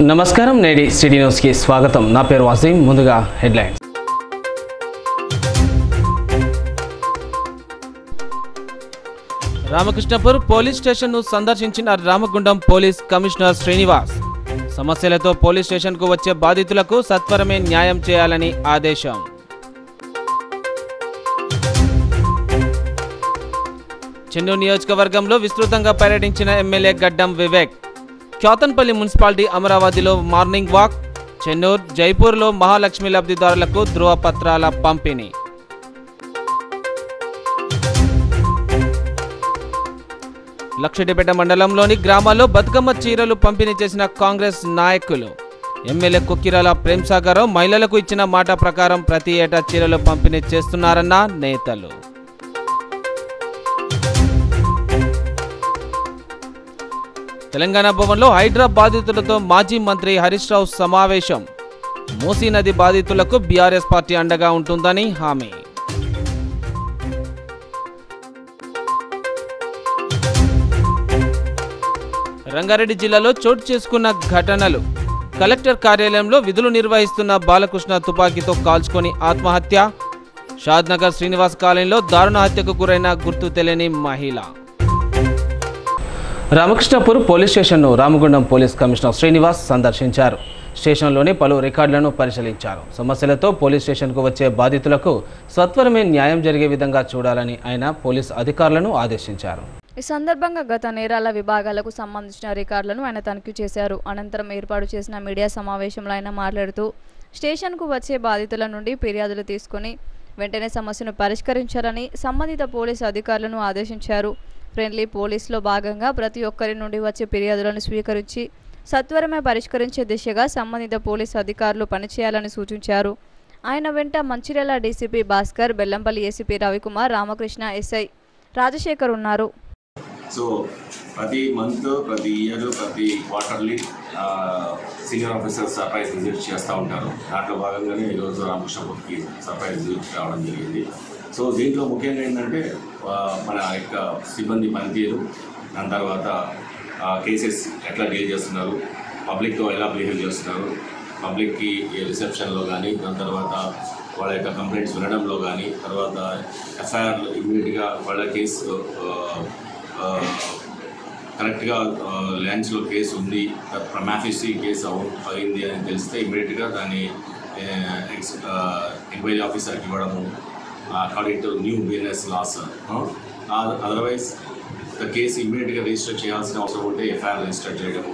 నమస్కారం నేడి city news కి స్వాగతం నా పేరు వసీం ముందుగా హెడ్లైన్స్ రామకృష్ణపూర్ పోలీస్ స్టేషన్ ను సందర్శించిన రామగుండం పోలీస్ కమిషనర్ శ్రీనివాస్ సమస్యలతో పోలీస్ స్టేషన్ కు వచ్చే బాధితులకు సత్వరమే న్యాయం చేయాలని ఆదేశం చెన్నూరు నియోజకవర్గంలో విస్తృతంగా పర్యటించిన ఎమ్మెల్యే గడ్డం వివేక్ క్యాతన్పల్లి మున్సిపాలిటీ అమరావతిలో మార్నింగ్ వాక్ చెన్నూరు జైపూర్లో మహాలక్ష్మి లబ్ధిదారులకు ధృవపత్రాల పంపిణీ లక్షడిపేట మండలంలోని గ్రామాల్లో బతుకమ్మ చీరలు పంపిణీ చేసిన కాంగ్రెస్ నాయకులు ఎమ్మెల్యే కుక్కిరాల ప్రేమ్సాగర్ మహిళలకు ఇచ్చిన మాట ప్రకారం ప్రతి ఏటా చీరలు పంపిణీ చేస్తున్నారన్న నేతలు తెలంగాణ భవన్లో హైడ్రా బాధితులతో మాజీ మంత్రి హరీష్ రావు సమావేశం మూసీ నది బాధితులకు బీఆర్ఎస్ పార్టీ అండగా ఉంటుందని హామీ రంగారెడ్డి జిల్లాలో చోటు చేసుకున్న ఘటనలు కలెక్టర్ కార్యాలయంలో విధులు నిర్వహిస్తున్న బాలకృష్ణ తుపాకీతో కాల్చుకొని ఆత్మహత్య షాద్నగర్ శ్రీనివాస్ కాలనీలో దారుణ హత్యకు గురైన గుర్తు తెలియని మహిళ రామకృష్ణపూర్ పోలీస్ స్టేషన్ను రామగుండం పోలీస్ కమిషనర్ శ్రీనివాస్ సందర్శించారు స్టేషన్లోని పలు రికార్డులను పరిశీలించారు సమస్యలతో పోలీస్ స్టేషన్కు వచ్చే బాధితులకు సత్వరమే న్యాయం జరిగే విధంగా చూడాలని ఆయన పోలీస్ అధికారులను ఆదేశించారు ఈ సందర్భంగా గత నేరాల విభాగాలకు సంబంధించిన రికార్డులను ఆయన తనిఖీ చేశారు అనంతరం ఏర్పాటు చేసిన మీడియా సమావేశంలో ఆయన మాట్లాడుతూ స్టేషన్కు వచ్చే బాధితుల నుండి ఫిర్యాదులు తీసుకుని వెంటనే సమస్యను పరిష్కరించాలని సంబంధిత పోలీసు అధికారులను ఆదేశించారు ఫ్రెండ్లీ పోలీసులో భాగంగా ప్రతి ఒక్కరి నుండి వచ్చే ఫిర్యాదులను స్వీకరించి సత్వరమే పరిష్కరించే దిశగా సంబంధిత పోలీసు అధికారులు పనిచేయాలని సూచించారు ఆయన వెంట Mancherial DCP Bhaskar Bellampalli ACP Ravikumar Ramakrishna SI Rajasekhar ఉన్నారు సో ప్రతి మంత్ ప్రతి ఇయర్ ప్రతి quarterly senior officer surprise visit చేస్తూ ఉంటారు దాంట్లో భాగంగానే ఈరోజు రామకృష్ణపూర్కి సర్ప్రైజ్ విజిట్ రావడం జరిగింది సో దీంట్లో ముఖ్యంగా ఏంటంటే మన యొక్క సిబ్బంది పనితీరు దాని తర్వాత కేసెస్ ఎట్లా డీల్ చేస్తున్నారు పబ్లిక్తో ఎలా బిహేవ్ చేస్తున్నారు పబ్లిక్కి రిసెప్షన్లో కానీ దాని తర్వాత వాళ్ళ యొక్క కంప్లైంట్స్ వినడంలో కానీ తర్వాత ఎఫ్ఐఆర్ ఇమ్మీడియట్గా వాళ్ళ కేసు కరెక్ట్గా ల్యాండ్స్లో కేసు ఉంది మ్యాఫిసీ కేసు అయింది అని తెలిస్తే ఇమ్మీడియట్గా దాన్ని ఎంక్వైరీ ఆఫీసర్కి ఇవ్వడము according to new BNS laws otherwise the case ఇమ్మీడియట్గా రిజిస్టర్ చేయాల్సిన అవసరం ఉంటే ఎఫ్ఐఆర్ రిజిస్టర్ చేయడము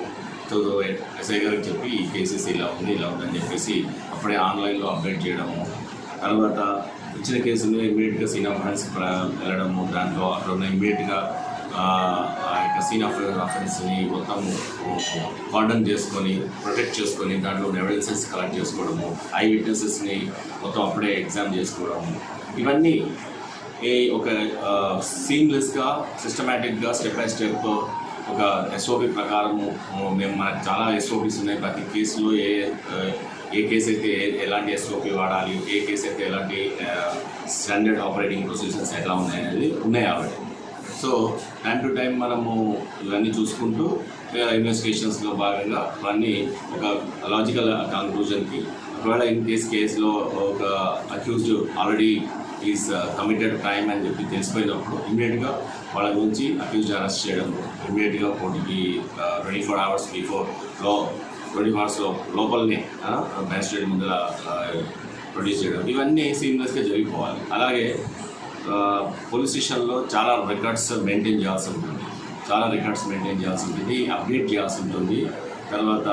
సో ఎస్ఐ గారికి చెప్పి ఈ కేసెస్ ఇలా ఉందని చెప్పేసి అప్పుడే ఆన్లైన్లో అప్డేట్ చేయడము తర్వాత ఇచ్చిన కేసుని ఇమ్మీడియట్గా సీన్ ఆఫ్ అఫెన్స్కి వెళ్ళడము దాంట్లో అక్కడ ఉన్న ఇమ్మీడియట్గా ఆ యొక్క సీన్ ఆఫ్ అఫెన్స్ని మొత్తం కార్డన్ చేసుకొని ప్రొటెక్ట్ చేసుకొని దాంట్లో ఎవిడెన్సెస్ కలెక్ట్ చేసుకోవడము ఐ విట్నెసెస్ని మొత్తం అప్పుడే ఎగ్జామ్ చేసుకోవడము ఇవన్నీ ఒక సీమ్లెస్గా సిస్టమేటిక్గా స్టెప్ బై స్టెప్ ఒక ఎస్ఓపి ప్రకారము మేము మనకు చాలా ఎస్ఓపిస్ ఉన్నాయి ప్రతి కేసులో ఏ కేసు అయితే ఎలాంటి ఎస్ఓపి వాడాలి ఏ కేసు అయితే ఎలాంటి స్టాండర్డ్ ఆపరేటింగ్ ప్రొసీజర్స్ ఎట్లా ఉన్నాయి కాబట్టి సో టైం టు టైం మనము ఇవన్నీ చూసుకుంటూ ఇన్వెస్టిగేషన్స్లో భాగంగా ఇవన్నీ ఒక లాజికల్ కంక్లూజన్కి ఒకవేళ ఇన్ కేసులో ఒక accused already is committed crime అని చెప్పి తెలిసిపోయినప్పుడు ఇమ్మీడియట్గా వాళ్ళ గురించి అక్యూజ్డ్ అరెస్ట్ చేయడం ఇమ్మీడియట్గా కోర్టుకి 24 hours బిఫోర్ 24 hours లోపలనే మ్యాజిస్ట్రేట్ ముందర ప్రొడ్యూస్ చేయడం ఇవన్నీ సీమ్లెస్గా జరిగిపోవాలి అలాగే పోలీస్ స్టేషన్లో చాలా రికార్డ్స్ మెయింటైన్ చేయాల్సి ఉంటుంది అప్డేట్ చేయాల్సి ఉంటుంది తర్వాత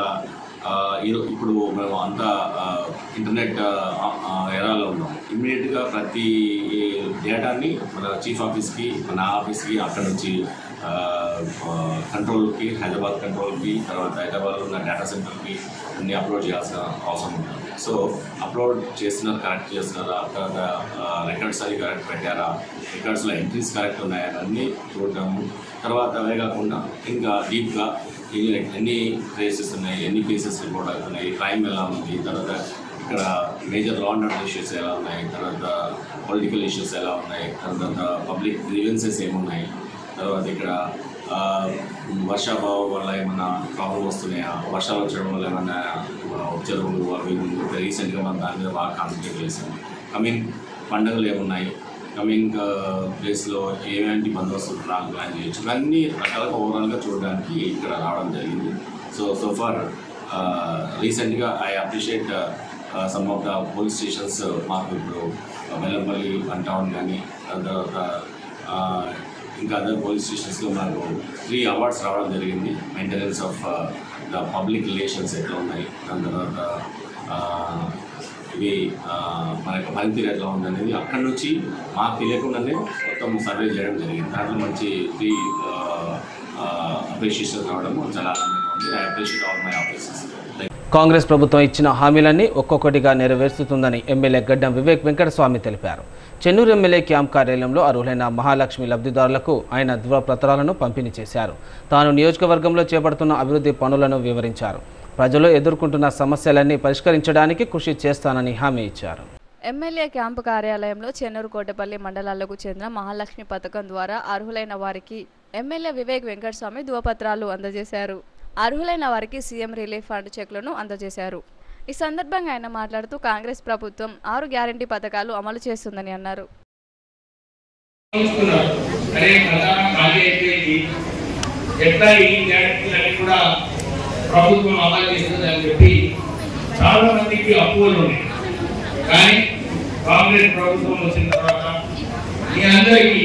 ఇప్పుడు మేము అంతా ఇంటర్నెట్ ఎరాలో ఉన్నాం ఇమ్మీడియట్గా ప్రతి డేటాని మన చీఫ్ ఆఫీస్కి మన ఆఫీస్కి అక్కడ నుంచి కంట్రోల్కి హైదరాబాద్ కంట్రోల్కి తర్వాత హైదరాబాద్లో ఉన్న డేటా సెంటర్కి అన్నీ అప్లోడ్ చేయాల్సిన అవసరం ఉంటుంది సో అప్లోడ్ చేస్తున్నారు కరెక్ట్ చేస్తున్నారా తర్వాత రికార్డ్స్ అవి కరెక్ట్ పెట్టారా రికార్డ్స్లో ఎంట్రీస్ కరెక్ట్ ఉన్నాయా అన్నీ చూడటము తర్వాత అవే కాకుండా ఇంకా డీప్గా ఎన్ని కేసెస్ ఉన్నాయి ఎన్ని కేసెస్ రిపోర్ట్ అవుతున్నాయి క్రైమ్ ఎలా ఉంది తర్వాత ఇక్కడ major law and order issues ఎలా ఉన్నాయి తర్వాత పొలిటికల్ ఇష్యూస్ ఎలా ఉన్నాయి తర్వాత పబ్లిక్ గ్రీవెన్సెస్ ఏమున్నాయి తర్వాత ఇక్కడ వర్షాభావం వల్ల ఏమైనా ప్రాబ్లం వస్తున్నాయా, వర్షాలు వచ్చడం వల్ల ఏమైనా చెరువులు అవి రీసెంట్గా మనం దాని మీద బాగా కాన్సన్ట్రేట్ చేసాం. కమింగ్ పండుగలు ఏమున్నాయి, కమింగ్ ప్లేస్లో ఏమేంటి బందోబస్తు ప్లాన్ చేయొచ్చు, ఇవన్నీ రకాలుగా ఓవరాల్గా చూడడానికి ఇక్కడ రావడం జరిగింది. సో ఫార్ రీసెంట్గా I appreciate some of the police stations. మాకు ఇప్పుడు బెల్లంపల్లి వన్ టౌన్ కానీ దాని తర్వాత ఇంకా అదర్ పోలీస్ స్టేషన్స్లో మనకు 3 అవార్డ్స్ రావడం జరిగింది. Maintenance of the public relations ఎట్లా ఉన్నాయి, దాని తర్వాత ఇవి మన యొక్క పనితీరు ఎట్లా ఉందనేది అక్కడి నుంచి మాకు తెలియకుండానే మొత్తం సర్వే చేయడం జరిగింది. దాంట్లో మంచి 3 అప్రిషియేషన్ రావడం చాలా ఆనందంగా ఉంది. I appreciate all my officers. Congress ప్రభుత్వం ఇచ్చిన హామీలన్నీ ఒక్కొక్కటిగా నెరవేరుస్తుందని ఎమ్మెల్యే గడ్డం వివేక్ వెంకటస్వామి తెలిపారు. చెన్నూరు ఎమ్మెల్యే క్యాంప్ కార్యాలయంలో అర్హులైన మహాలక్ష్మి లబ్ధిదారులకు ఆయన ధృవపత్రాలను పంపిణీ చేశారు. తాను నియోజకవర్గంలో చేపడుతున్న అభివృద్ధి పనులను వివరించారు. ప్రజలు ఎదుర్కొంటున్న సమస్యలన్నీ పరిష్కరించడానికి కృషి చేస్తానని హామీ ఇచ్చారు. ఎమ్మెల్యే క్యాంపు కార్యాలయంలో చెన్నూరు కోటపల్లి మండలాలకు చెందిన మహాలక్ష్మి పథకం ద్వారా అర్హులైన వారికి ఎమ్మెల్యే వివేక్ వెంకటస్వామి ధృవపత్రాలు అందజేశారు. అర్హులైన వారికి సీఎం రిలీఫ్ ఫండ్ చెక్లను అందజేశారు. ఈ సందర్భంగా ఆయన మాట్లాడుతూ కాంగ్రెస్ ప్రభుత్వం 6 గ్యారంటీ పథకాలు అమలు చేస్తుందని అన్నారు. ప్రభుత్వం అమలు చేస్తుందని చెప్పి చాలా మందికి అపోహలు ఉన్నాయి. కానీ కాంగ్రెస్ ప్రభుత్వం వచ్చిన తర్వాత మీ అందరికీ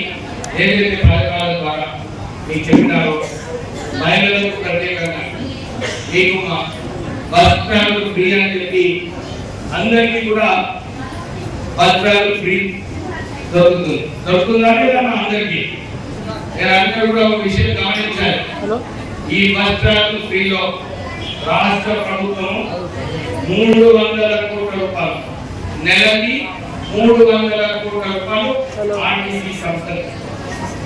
ఏదైతే పథకాల ద్వారా మీకు చెప్పినారో, మహిళలకు ప్రత్యేకంగా మీకు వస్త్రాలు ఫ్రీ అని చెప్పి అందరికీ కూడా వస్త్రాలు ఫ్రీ దొరుకుతుందంటే అందరికీ అందరూ కూడా ఒక విషయం గమనించాలి. ఈ వస్త్రాలు ఫ్రీలో రాష్ట్ర ప్రభుత్వం 300 కోట్ల రూపాయలు, నెలకి 300 కోట్ల రూపాయలు ఆర్టీసీ సంస్థలు.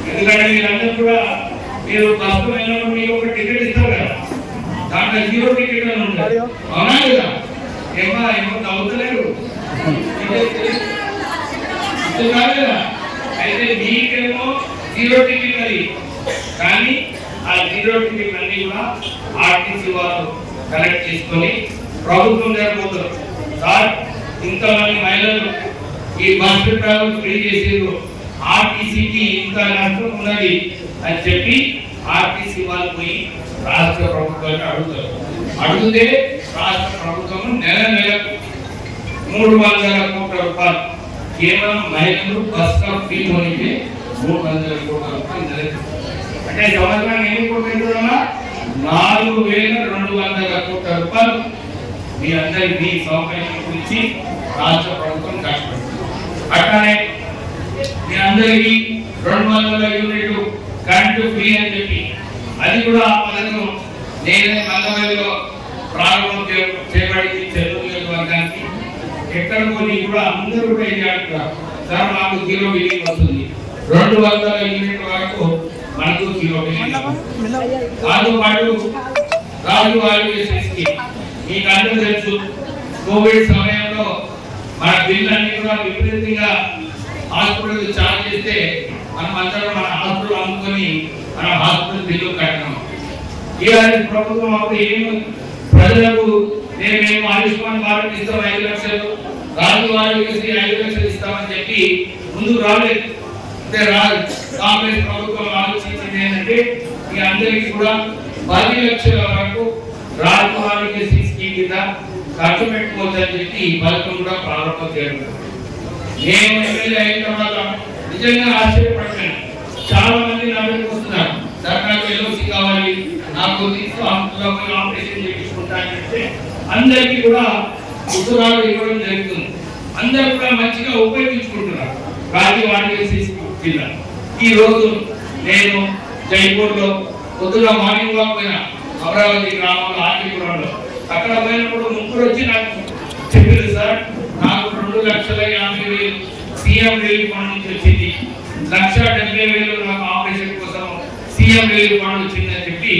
ఎందుకంటే మీరందరూ కూడా మీరు బస్సు వెళ్ళినప్పుడు మీకు ఒక టికెట్ ఇస్తారు కదా, దాంట్లో 0 టికెట్ అని ఉంటుంది. అవునా కదా? ఏమో అవుతలేరు కాదు కదా. అయితే మీకేమో 0 టికెట్ అది. కానీ ఆ 0 టికెట్ అన్ని కూడా ఆర్టీసీ వారు కలెక్ట్ చేసుకొని ప్రభుత్వం జరగబోతారు. సార్ ఇంతమంది మహిళలు ఈ బస్సు ట్రావెల్ ఫ్రీ చేసేది ఆర్టీసీకి ఇంత నష్టం ఉన్నది అని చెప్పి ఆర్టీసీ వాళ్ళు పోయి రాష్ట్ర ప్రభుత్వాన్ని అడుగుతారు. అడిగితే రాష్ట్ర ప్రభుత్వం నెలకు 300 కోట్ల రూపాయలు కేవలం మహిళలు బస్ ఫ్రీ పోయితే 300 కోట్ల రూపాయలు నెలకు. అంటే సంవత్సరానికి ఎన్ని కోట్లు పెట్టుకున్నా 4200 కోట్ల రూపాయలు మీ అందరి మీ సౌకర్యం గురించి రాష్ట్ర ప్రభుత్వం కష్టపడుతుంది. అట్లానే మీ అందరికీ 200 యూనిట్లు కరెంటు ఫ్రీ అని చెప్పి అది కూడా ఆ పథకం నేనే మంగళగిరిలో ప్రారంభం చేయబడింది. చెన్నూరు నియోజకవర్గానికి ఎక్కడ కొన్ని కూడా అందరూ కూడా ఏం చేస్తున్నారు సార్, మాకు 0 బిల్లింగ్ వస్తుంది. 200 యూనిట్ల వరకు మనకు 0 బిల్లింగ్. దాంతో పాటు రాజు ఆరోగ్యశ్రీ మీకు అందరూ తెలుసు, కోవిడ్ సమయంలో మన బిల్లు అన్ని కూడా విపరీతంగా హాస్పిటల్ చార్జ్ చేస్తే మనం అందరం మన హాస్పిటల్ అమ్ముకొని మన హాస్పిటల్ బిల్లు కట్టినాం. టీఆర్ఎస్ ప్రభుత్వం అప్పుడు ఏమి ప్రజలకు మేము ఆయుష్మాన్ భారత్ ఇస్తాం 5 లక్షలు, రాజు ఆరోగ్యశ్రీ 5 లక్షలు ఇస్తామని చెప్పి ముందుకు రాలేదు. అంటే కాంగ్రెస్ ప్రభుత్వం ఆలోచించింది ఏంటంటే మీ అందరికీ కూడా 10 లక్షల వరకు రాజు ఆరోగ్యశ్రీ స్కీమ్ కింద ఖర్చు పెట్టుకోవచ్చని చెప్పి ఈ పథకం కూడా ప్రారంభం చేయడం. నేను ఎమ్మెల్యే అయిన తర్వాత నిజంగా ఆశ్చర్యపడ్డాను. చాలా మంది నా దగ్గరికి వస్తున్నారు, సార్ నాకు ఎల్ఓసి కావాలి, నాకు ఆపరేషన్ చేయించుకుంటానంటే అందరికీ కూడా ఉత్తరాలు ఇవ్వడం జరుగుతుంది. అందరూ కూడా మంచిగా ఉపయోగించుకుంటున్నారు రాజీవ్ ఆరోగ్యశ్రీ కింద. ఈ రోజు నేను జైపూర్లో పొద్దున మార్నింగ్ వాక్ పోయినా, అమరావతి గ్రామంలో ఆర్టీపురంలో. అక్కడ పోయినప్పుడు ముగ్గురు వచ్చి నాకు చెప్పారు, సార్ నాకు 2,50,000 సీఎం రిలీఫ్ ఫండ్ నుంచి వచ్చింది, 1,70,000 నాకు ఆపరేషన్ కోసం సీఎం రిలీఫ్ ఫండ్ వచ్చింది అని చెప్పి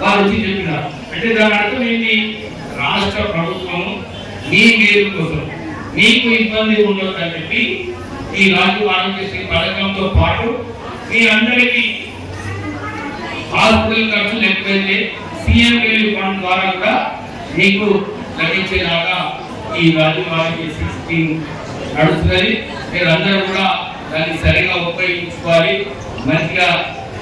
వారు వచ్చి చెప్పినారు. అంటే దాని అర్థం ఏంటి? రాష్ట్ర ప్రభుత్వం మీ మేలు కోసం మీకు ఇబ్బంది ఉండొద్దని చెప్పి ఈ రాజీవ్ ఆరోగ్యశ్రీ పథకంతో పాటు మీ అందరికీ హాస్పిటల్ ఖర్చులు ఎక్కువైతే సీఎం రిలీఫ్ ఫండ్ ద్వారా కూడా మీకు లభించేలాగా ఈ రాజువారి స్కీమ్ నడుస్తున్నది. మీరు అందరూ కూడా దాన్ని సరిగా ఉపయోగించుకోవాలి. మంచిగా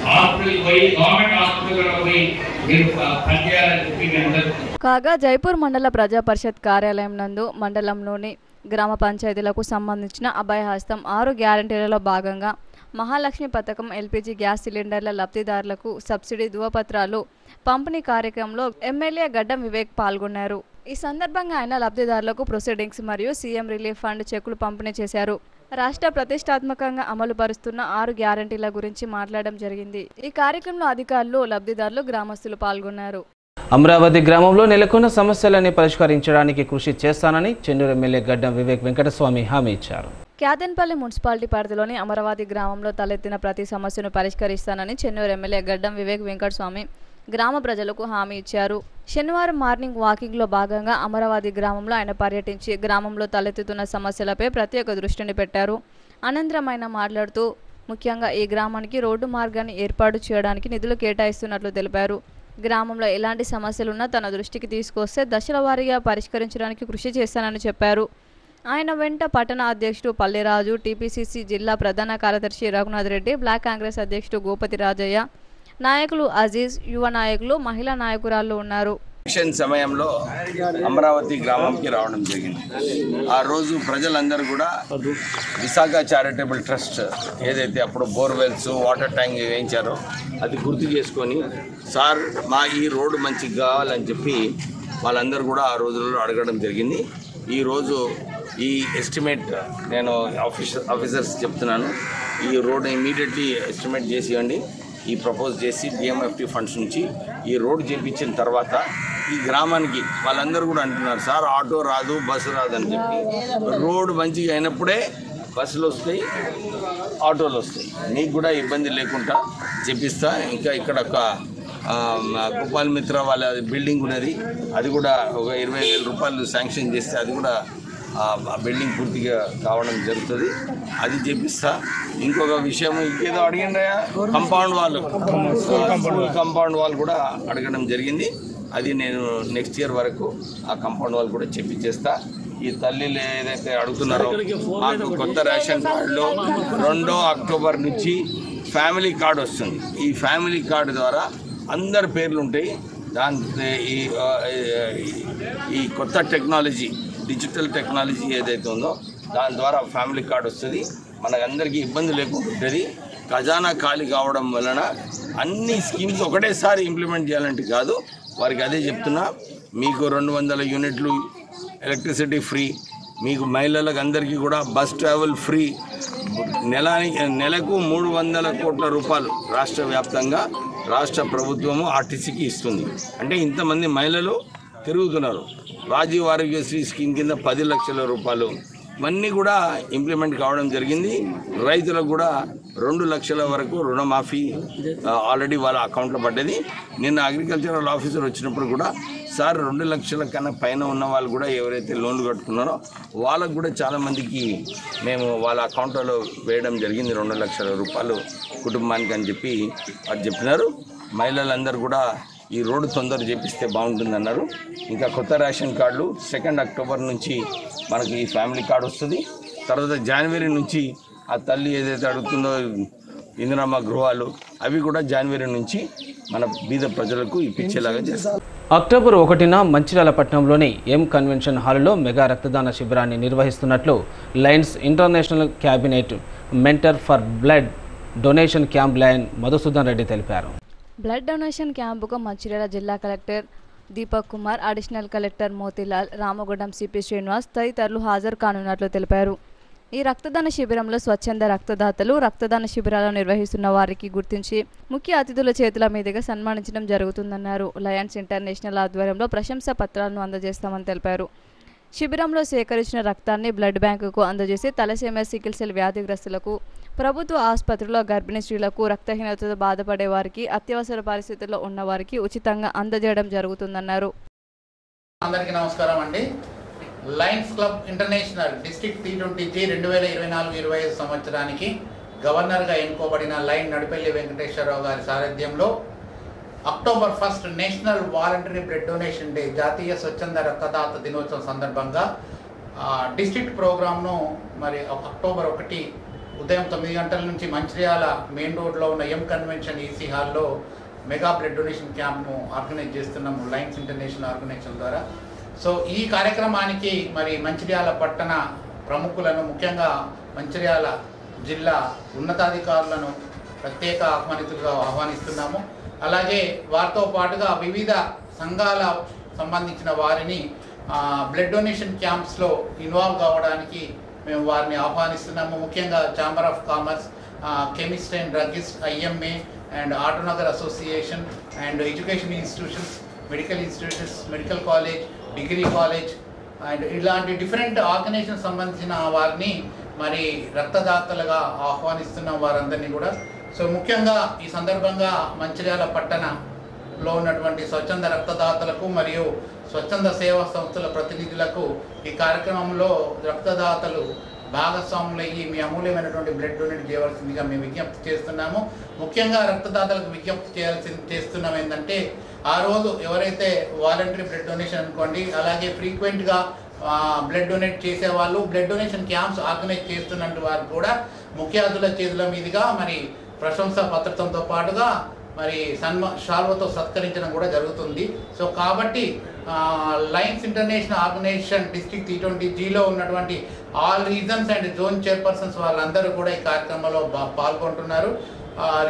హాస్పిటల్ పోయి గవర్నమెంట్ హాస్పిటల్లో పోయి మీరు పనిచేయాలని చెప్పి మీ అందరూ. కాగా జైపూర్ మండల ప్రజా పరిషత్ కార్యాలయం నందు మండలంలోని గ్రామ పంచాయతీలకు సంబంధించిన అభయహస్తం 6 గ్యారంటీలలో భాగంగా మహాలక్ష్మి పథకం ఎల్పిజి గ్యాస్ సిలిండర్ల లబ్ధిదారులకు సబ్సిడీ ధృవపత్రాలు పంపిణీ కార్యక్రమంలో ఎమ్మెల్యే గడ్డం వివేక్ పాల్గొన్నారు. ఈ సందర్భంగా ఆయన లబ్ధిదారులకు ప్రొసీడింగ్స్ మరియు సీఎం రిలీఫ్ ఫండ్ చెక్కులు పంపిణీ చేశారు. రాష్ట్ర ప్రతిష్టాత్మకంగా అమలు పరుస్తున్న 6 గ్యారంటీల గురించి మాట్లాడడం జరిగింది. ఈ కార్యక్రమంలో అధికారులు, లబ్ధిదారులు, గ్రామస్తులు పాల్గొన్నారు. అమరావతి గ్రామంలో నెలకొన్న సమస్యలని పరిష్కరించడానికి కృషి చేస్తానని చెన్నూరు ఎమ్మెల్యే గడ్డం వివేక్ వెంకటస్వామి హామీ ఇచ్చారు. క్యాదెన్పల్లి మున్సిపాలిటీ పరిధిలోని అమరావతి గ్రామంలో తలెత్తిన ప్రతి సమస్యను పరిష్కరిస్తానని చెన్నూరు ఎమ్మెల్యే గడ్డం వివేక్ వెంకటస్వామి గ్రామ ప్రజలకు హామీ ఇచ్చారు. శనివారం మార్నింగ్ వాకింగ్లో భాగంగా అమరావతి గ్రామంలో ఆయన పర్యటించి గ్రామంలో తలెత్తుతున్న సమస్యలపై ప్రత్యేక దృష్టిని పెట్టారు. అనంతరం ఆయన మాట్లాడుతూ ముఖ్యంగా ఈ గ్రామానికి రోడ్డు మార్గాన్ని ఏర్పాటు చేయడానికి నిధులు కేటాయిస్తున్నట్లు తెలిపారు. గ్రామంలో ఎలాంటి సమస్యలున్నా తన దృష్టికి తీసుకొస్తే దశల వారీగా పరిష్కరించడానికి కృషి చేస్తానని చెప్పారు. ఆయన వెంట పట్టణ అధ్యక్షుడు పల్లెరాజు, టీపీసీసీ జిల్లా ప్రధాన కార్యదర్శి రఘునాథ్ రెడ్డి, బ్లాక్ కాంగ్రెస్ అధ్యక్షుడు గోపతి రాజయ్య, నాయకులు అజీజ్, యువ నాయకులు, మహిళా నాయకురాళ్ళు ఉన్నారు. ఎలక్షన్ సమయంలో అమరావతి గ్రామంకి రావడం జరిగింది. ఆ రోజు ప్రజలందరూ కూడా విశాఖ చారిటబుల్ ట్రస్ట్ ఏదైతే అప్పుడు బోర్వెల్స్, వాటర్ ట్యాంక్ వేయించారో అది గుర్తు చేసుకొని సార్ మా ఈ రోడ్డు మంచిగా కావాలని చెప్పి వాళ్ళందరూ కూడా ఆ రోజుల్లో అడగడం జరిగింది. ఈరోజు ఈ ఎస్టిమేట్ నేను ఆఫీసర్స్ చెప్తున్నాను, ఈ రోడ్ ఇమీడియట్లీ ఎస్టిమేట్ చేసి ఇవ్వండి. ఈ ప్రపోజ్ చేసి డిఎంఎఫ్టీ ఫండ్స్ నుంచి ఈ రోడ్ చేయించిన తర్వాత ఈ గ్రామానికి వాళ్ళందరూ కూడా అంటున్నారు సార్ ఆటో రాదు, బస్సు రాదు అని చెప్పి. రోడ్డు మంచిగా అయినప్పుడే బస్సులు వస్తాయి, ఆటోలు వస్తాయి. మీకు కూడా ఇబ్బంది లేకుండా చేపిస్తా. ఇంకా ఇక్కడ ఒక గోపాల్ మిత్ర వాళ్ళ బిల్డింగ్ ఉన్నది, అది కూడా ఒక 20,000 రూపాయలు శాంక్షన్ చేస్తే అది కూడా ఆ బిల్డింగ్ పూర్తిగా కావడం జరుగుతుంది, అది చేపిస్తా. ఇంకొక విషయం ఇంకేదో అడిగిండయా, కంపౌండ్ వాళ్ళు కూడా అడగడం జరిగింది. అది నేను నెక్స్ట్ ఇయర్ వరకు ఆ కంపౌండ్ వాళ్ళు కూడా చేపిచ్చేస్తా. ఈ తల్లిలు ఏదైతే అడుగుతున్నారో మాకు కొత్త రేషన్ కార్డులో 2 అక్టోబర్ నుంచి ఫ్యామిలీ కార్డు వస్తుంది. ఈ ఫ్యామిలీ కార్డు ద్వారా అందరి పేర్లు ఉంటాయి. ఈ కొత్త టెక్నాలజీ, డిజిటల్ టెక్నాలజీ ఏదైతే ఉందో దాని ద్వారా ఫ్యామిలీ కార్డు వస్తుంది. మనకందరికీ ఇబ్బంది లేకుండా ఉంటుంది. ఖజానా ఖాళీ కావడం వలన అన్ని స్కీమ్స్ ఒకటేసారి ఇంప్లిమెంట్ చేయాలంటే కాదు. వారికి అదే చెప్తున్నా, మీకు 200 యూనిట్లు ఎలక్ట్రిసిటీ ఫ్రీ, మీకు మహిళలకు అందరికీ కూడా బస్ ట్రావెల్ ఫ్రీ, నెలకు 300 కోట్ల రూపాయలు రాష్ట్ర వ్యాప్తంగా రాష్ట్ర ప్రభుత్వము ఆర్టీసీకి ఇస్తుంది. అంటే ఇంతమంది మహిళలు తిరుగుతున్నారు. రాజీవ్ ఆరోగ్యశ్రీ స్కీమ్ కింద 10 లక్షల రూపాయలు ఇవన్నీ కూడా ఇంప్లిమెంట్ కావడం జరిగింది. రైతులకు కూడా 2 లక్షల వరకు రుణమాఫీ ఆల్రెడీ వాళ్ళ అకౌంట్లో పడ్డది. నిన్న అగ్రికల్చరల్ ఆఫీసర్ వచ్చినప్పుడు కూడా సార్ 2 లక్షల కన్నా పైన ఉన్న వాళ్ళు కూడా ఎవరైతే లోన్లు కట్టుకున్నారో వాళ్ళకు కూడా చాలామందికి మేము వాళ్ళ అకౌంట్లో వేయడం జరిగింది 2 లక్షల రూపాయలు కుటుంబానికి అని చెప్పి అది చెప్పినారు. మహిళలందరూ కూడా ఈ రోడ్డు తొందర చేపిస్తే బాగుంటుందన్నారు. ఇంకా కొత్త రేషన్ కార్డులు 2 అక్టోబర్ నుంచి మనకి ఈ ఫ్యామిలీ కార్డు వస్తుంది. తర్వాత జనవరి నుంచి ఆ తల్లి ఏదైతే అడుగుతుందో ఇందిరమ్మ గృహాలు అవి కూడా జనవరి నుంచి మన బీద ప్రజలకు ఇప్పించేలాగా చేస్తారు. అక్టోబర్ 1న మంచిర్యాల పట్టణంలోని ఎం కన్వెన్షన్ హాల్లో మెగా రక్తదాన శిబిరాన్ని నిర్వహిస్తున్నట్లు Lions international cabinet mentor for blood donation camp lion Madhusudan Reddy తెలిపారు. బ్లడ్ డొనేషన్ క్యాంపుకు మంచిర్యాల జిల్లా collector Deepak Kumar, additional collector Motilal, Ramagundam CP Srinivas తదితరులు హాజరు కానున్నట్లు తెలిపారు. ఈ రక్తదాన శిబిరంలో స్వచ్ఛంద రక్తదాతలు, రక్తదాన శిబిరాలను నిర్వహిస్తున్న వారికి గుర్తించి ముఖ్య అతిథుల చేతుల మీదుగా సన్మానించడం జరుగుతుందన్నారు. లయన్స్ ఇంటర్నేషనల్ ఆధ్వర్యంలో ప్రశంసా పత్రాలను అందజేస్తామని తెలిపారు. శిబిరంలో సేకరించిన రక్తాన్ని బ్లడ్ బ్యాంకుకు అందజేసి తలసేమియా, సికిల్ సెల్ వ్యాధిగ్రస్తులకు, ప్రభుత్వ ఆసుపత్రిలో గర్భిణీ స్త్రీలకు, రక్తహీనతతో బాధపడే వారికి, అత్యవసర పరిస్థితుల్లో ఉన్న వారికి ఉచితంగా అందజేయడం జరుగుతుందన్నారు. అందరికీ నమస్కారం అండి. Lions club international district T20G 2024-25 సంవత్సరానికి గవర్నర్గా ఎన్నుకోబడిన లయన్ నడిపెల్లి వెంకటేశ్వరరావు గారి సారథ్యంలో October 1 national voluntary blood donation day, జాతీయ స్వచ్ఛంద రక్తదాత దినోత్సవం సందర్భంగా డిస్ట్రిక్ట్ ప్రోగ్రామ్ను మరి అక్టోబర్ 1 ఉదయం 9 గంటల నుంచి మంచిర్యాల మెయిన్ రోడ్లో ఉన్న ఎం కన్వెన్షన్ ఈసీ హాల్లో మెగా బ్లడ్ డొనేషన్ క్యాంప్ను ఆర్గనైజ్ చేస్తున్నాము లయన్స్ ఇంటర్నేషనల్ ఆర్గనైజేషన్ ద్వారా. సో ఈ కార్యక్రమానికి మరి మంచిర్యాల పట్టణ ప్రముఖులను, ముఖ్యంగా మంచిర్యాల జిల్లా ఉన్నతాధికారులను ప్రత్యేక ఆహ్వానితులుగా ఆహ్వానిస్తున్నాము. అలాగే వారితో పాటుగా వివిధ సంఘాల సంబంధించిన వారిని బ్లడ్ డొనేషన్ క్యాంప్స్లో ఇన్వాల్వ్ కావడానికి మేము వారిని ఆహ్వానిస్తున్నాము. ముఖ్యంగా chamber of commerce, chemist and druggist, IMA and Autonagar association and education institutions, medical institutions, medical college, degree college and ఇలాంటి డిఫరెంట్ ఆర్గనైజేషన్ సంబంధించిన వారిని మరి రక్తదాతలుగా ఆహ్వానిస్తున్నాం వారందరినీ కూడా. సో ముఖ్యంగా ఈ సందర్భంగా మంచిర్యాల పట్టణంలో ఉన్నటువంటి స్వచ్ఛంద రక్తదాతలకు మరియు స్వచ్ఛంద సేవా సంస్థల ప్రతినిధులకు ఈ కార్యక్రమంలో రక్తదాతలు భాగస్వాములయ్యి మీ అమూల్యమైనటువంటి బ్లడ్ డొనేట్ చేయవలసిందిగా మేము విజ్ఞప్తి చేస్తున్నాము. ముఖ్యంగా రక్తదాతలకు విజ్ఞప్తి చేస్తున్నాం ఏంటంటే, ఆ రోజు ఎవరైతే వాలంటరీ బ్లడ్ డొనేషన్ అనుకోండి, అలాగే ఫ్రీక్వెంట్గా బ్లడ్ డొనేట్ చేసేవాళ్ళు, బ్లడ్ డొనేషన్ క్యాంప్స్ ఆర్గనైజ్ చేస్తున్నట్టు వారు కూడా ముఖ్య అతిథుల చేతుల మీదుగా మరి ప్రశంసా పత్రంతో పాటుగా మరి షాల్వతో సత్కరించడం కూడా జరుగుతుంది. సో కాబట్టి లయన్స్ ఇంటర్నేషనల్ ఆర్గనైజేషన్ డిస్ట్రిక్ట్ T20Gలో ఉన్నటువంటి all reasons and zone chairpersons వాళ్ళందరూ కూడా ఈ కార్యక్రమంలో పాల్గొంటున్నారు.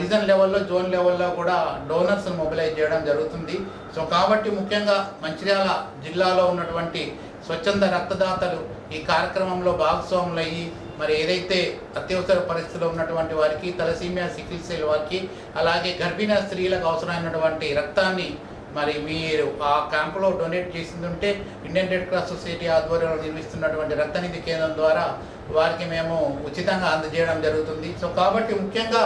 రీజన్ లెవెల్లో, జోన్ లెవెల్లో కూడా డోనర్స్ మొబిలైజ్ చేయడం జరుగుతుంది. సో కాబట్టి ముఖ్యంగా మంచిర్యాల జిల్లాలో ఉన్నటువంటి స్వచ్ఛంద రక్తదాతలు ఈ కార్యక్రమంలో భాగస్వాములయ్యి మరి ఏదైతే అత్యవసర పరిస్థితుల్లో ఉన్నటువంటి వారికి, తలసీమియా, సికిల్ సెల్ వారికి, అలాగే గర్భిణీ స్త్రీలకు అవసరమైనటువంటి రక్తాన్ని మరి మీరు ఆ క్యాంపులో డొనేట్ చేసిందంటే ఇండియన్ రెడ్ క్రాస్ సొసైటీ ఆధ్వర్యంలో నిర్మిస్తున్నటువంటి రక్తనిధి కేంద్రం ద్వారా వారికి మేము ఉచితంగా అందజేయడం జరుగుతుంది. సో కాబట్టి ముఖ్యంగా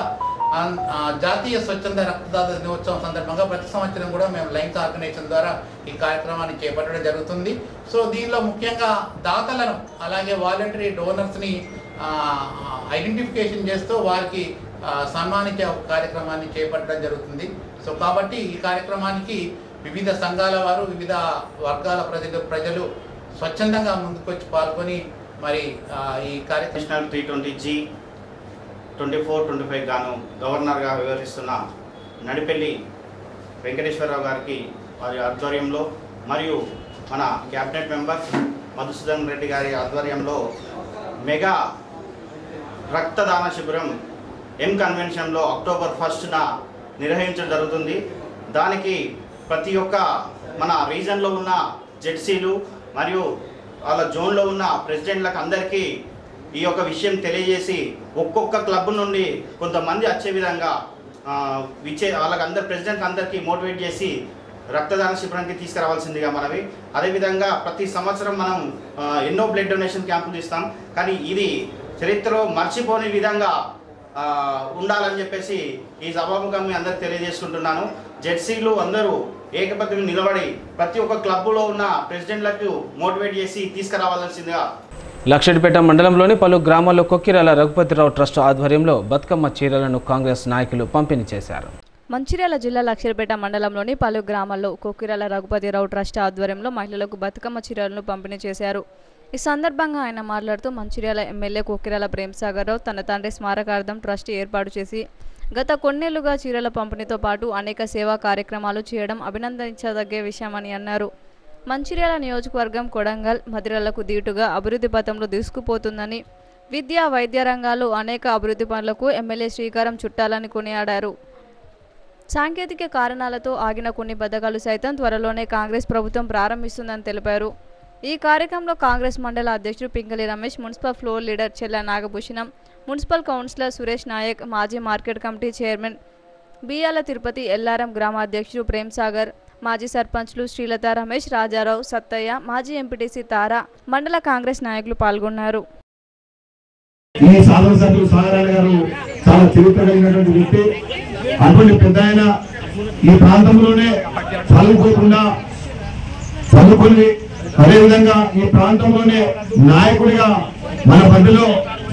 జాతీయ స్వచ్ఛంద రక్తదాత దినోత్సవం సందర్భంగా ప్రతి సంవత్సరం కూడా మేము లయన్స్ ఆర్గనైజేషన్ ద్వారా ఈ కార్యక్రమాన్ని చేపట్టడం జరుగుతుంది. సో దీనిలో ముఖ్యంగా దాతలను అలాగే వాలంటరీ డోనర్స్ని ఐడెంటిఫికేషన్ చేస్తూ వారికి సన్మానించే ఒక కార్యక్రమాన్ని చేపట్టడం జరుగుతుంది. సో కాబట్టి ఈ కార్యక్రమానికి వివిధ సంఘాల వారు, వివిధ వర్గాల ప్రజలు స్వచ్ఛందంగా ముందుకొచ్చి పాల్గొని మరి ఈ కార్యక్రమం T20G 24-25 గాను గవర్నర్గా వ్యవహరిస్తున్న నడిపెల్లి వెంకటేశ్వరరావు గారికి వారి ఆధ్వర్యంలో మరియు మన క్యాబినెట్ మెంబర్ మధుసూదన్ రెడ్డి గారి ఆధ్వర్యంలో మెగా రక్తదాన శిబిరం ఎం కన్వెన్షన్లో అక్టోబర్ 1న నిర్వహించడం జరుగుతుంది. దానికి ప్రతి ఒక్క మన రీజన్లో ఉన్న జెడ్సీలు మరియు వాళ్ళ జోన్లో ఉన్న ప్రెసిడెంట్లకు అందరికీ ఈ యొక్క విషయం తెలియజేసి ఒక్కొక్క క్లబ్ నుండి కొంతమంది వచ్చే విధంగా వాళ్ళకందరు ప్రెసిడెంట్ అందరికీ మోటివేట్ చేసి రక్తదాన శిబిరానికి తీసుకురావాల్సిందిగా మనవి. అదేవిధంగా ప్రతి సంవత్సరం మనం ఎన్నో బ్లడ్ డొనేషన్ క్యాంపులు ఇస్తాం, కానీ ఇది చరిత్రలో మర్చిపోని విధంగా ఉండాలని చెప్పేసి ఈ సభాముఖం మీ అందరికి తెలియజేసుకుంటున్నాను. జెడ్సీలు అందరూ ఏకపత్రిని నిలబడి ప్రతి ఒక్క క్లబ్లో ఉన్న ప్రెసిడెంట్లకు మోటివేట్ చేసి తీసుకురావాల్సిందిగా. లక్షడిపేట మండలంలోని పలు గ్రామాల్లో కొక్కిరాల రఘుపతిరావు ట్రస్ట్ ఆధ్వర్యంలో బతుకమ్మ చీరలను కాంగ్రెస్ నాయకులు పంపిణీ చేశారు. మంచిర్యాల జిల్లా లక్షడిపేట మండలంలోని పలు గ్రామాల్లో కొక్కిరాల రఘుపతిరావు ట్రస్ట్ ఆధ్వర్యంలో మహిళలకు బతుకమ్మ చీరలను పంపిణీ చేశారు. ఈ సందర్భంగా ఆయన మాట్లాడుతూ మంచిర్యాల ఎమ్మెల్యే కొక్కిరాల ప్రేమ్సాగర్ రావు తన తండ్రి స్మారకార్థం ట్రస్ట్ ఏర్పాటు చేసి గత కొన్నేళ్లుగా చీరల పంపిణీతో పాటు అనేక సేవా కార్యక్రమాలు చేయడం అభినందించదగ్గ విషయమని అన్నారు. మంచిర్యాల నియోజకవర్గం కొడంగల్, మదిరలకు దీటుగా అభివృద్ధి పథంలో దూసుకుపోతుందని, విద్యా, వైద్య రంగాల్లో అనేక అభివృద్ధి పనులకు ఎమ్మెల్యే శ్రీకారం చుట్టాలని కొనియాడారు. సాంకేతిక కారణాలతో ఆగిన కొన్ని పథకాలు సైతం త్వరలోనే కాంగ్రెస్ ప్రభుత్వం ప్రారంభిస్తుందని తెలిపారు. ఈ కార్యక్రమంలో కాంగ్రెస్ మండల అధ్యక్షుడు Pingali Ramesh, municipal floor leader చెల్ల నాగభూషణం, మున్సిపల్ కౌన్సిలర్ సురేష్ నాయక్, మాజీ మార్కెట్ కమిటీ చైర్మన్ బియ్యాల తిరుపతి, ఎల్లారం గ్రామ అధ్యక్షుడు ప్రేమ్సాగర్, మాజీ సర్పంచ్లు శ్రీలత, రమేష్, రాజారావు, సత్తయ్య, మాజీ ఎంపీటీసీ తారా, మండల కాంగ్రెస్ నాయకులు పాల్గొన్నారు. ఈ శాసనసభ్యులు సాగరాయణ గారు చాలా చరిత్ర కలిగినటువంటి వ్యక్తి. అటువంటి పెద్ద ఆయన ఈ ప్రాంతంలోనే చదువుకోకుండా చదువుకుని అదేవిధంగా ఈ ప్రాంతంలోనే నాయకుడిగా మన మధ్యలో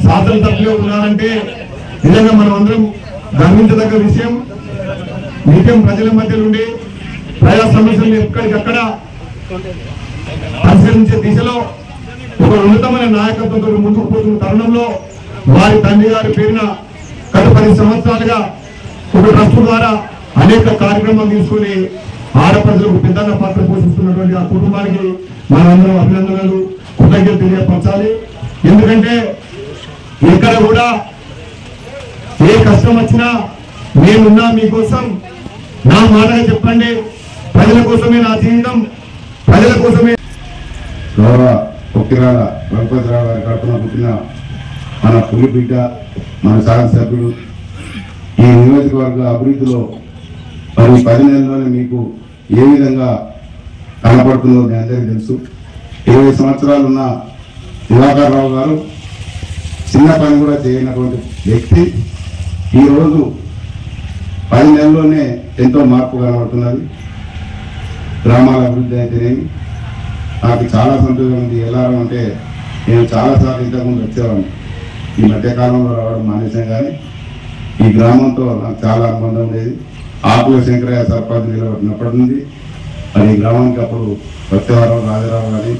శాసనసభ్యులు ఉన్నారంటే నిజంగా మనం అందరం గర్వించదగ్గ విషయం. నిత్యం ప్రజల మధ్య నుండి ప్రజా సమస్యలను ఎక్కడికక్కడ పరిష్కరించే దిశలో ఒక ఉన్నతమైన నాయకత్వంతో ముందుకు పోతున్న తరుణంలో వారి తండ్రి గారి పేరున గత 10 సంవత్సరాలుగా ఒక ట్రస్ట్ ద్వారా అనేక కార్యక్రమాలు తీసుకుని ఆడపడులకు పెద్దన్న పాత్ర పోషిస్తున్నటువంటి ఆ కుటుంబానికి మనందరం అభినందనలు కృతజ్ఞతలు తెలియపరచాలి. ఎందుకంటే ఎక్కడ కూడా ఏ కష్టం వచ్చినా మేమున్నా మీకోసం, నా మాటగా చెప్పండి, ప్రజల కోసమే నా జీవితం, ప్రజల కోసమే. గౌరవ పొక్కిరాల రఘుపతిరావు గారి కడుపున పుట్టిన మన పులి బిడ్డ, మన శాసనసభ్యుడు, ఈ నియోజకవర్గ అభివృద్ధిలో మరి 10 నెలల్లోనే మీకు ఏ విధంగా కనపడుతుందో మీ అందరికీ తెలుసు. 20 సంవత్సరాలు ఉన్న దివాకర్ రావు గారు చిన్న పని కూడా చేయనటువంటి వ్యక్తి ఈరోజు 10 నెలల్లోనే ఎంతో మార్పు కనబడుతున్నది. గ్రామాల అభివృద్ధి అయితేనేమి నాకు చాలా సంతోషం ఉంది. ఎల్లారం అంటే నేను చాలాసార్లు ఇంతకుముందు వచ్చేవాడిని, ఈ మధ్యకాలంలో రావడం మానేశాం. కానీ ఈ గ్రామంతో నాకు చాలా అనుబంధం ఉండేది. ఆకుల శంకరయ్య సర్పంచ్ నిలబడినప్పటి నుండి మరి ఈ గ్రామానికి అప్పుడు సత్యవరం రాజారావు కానీ,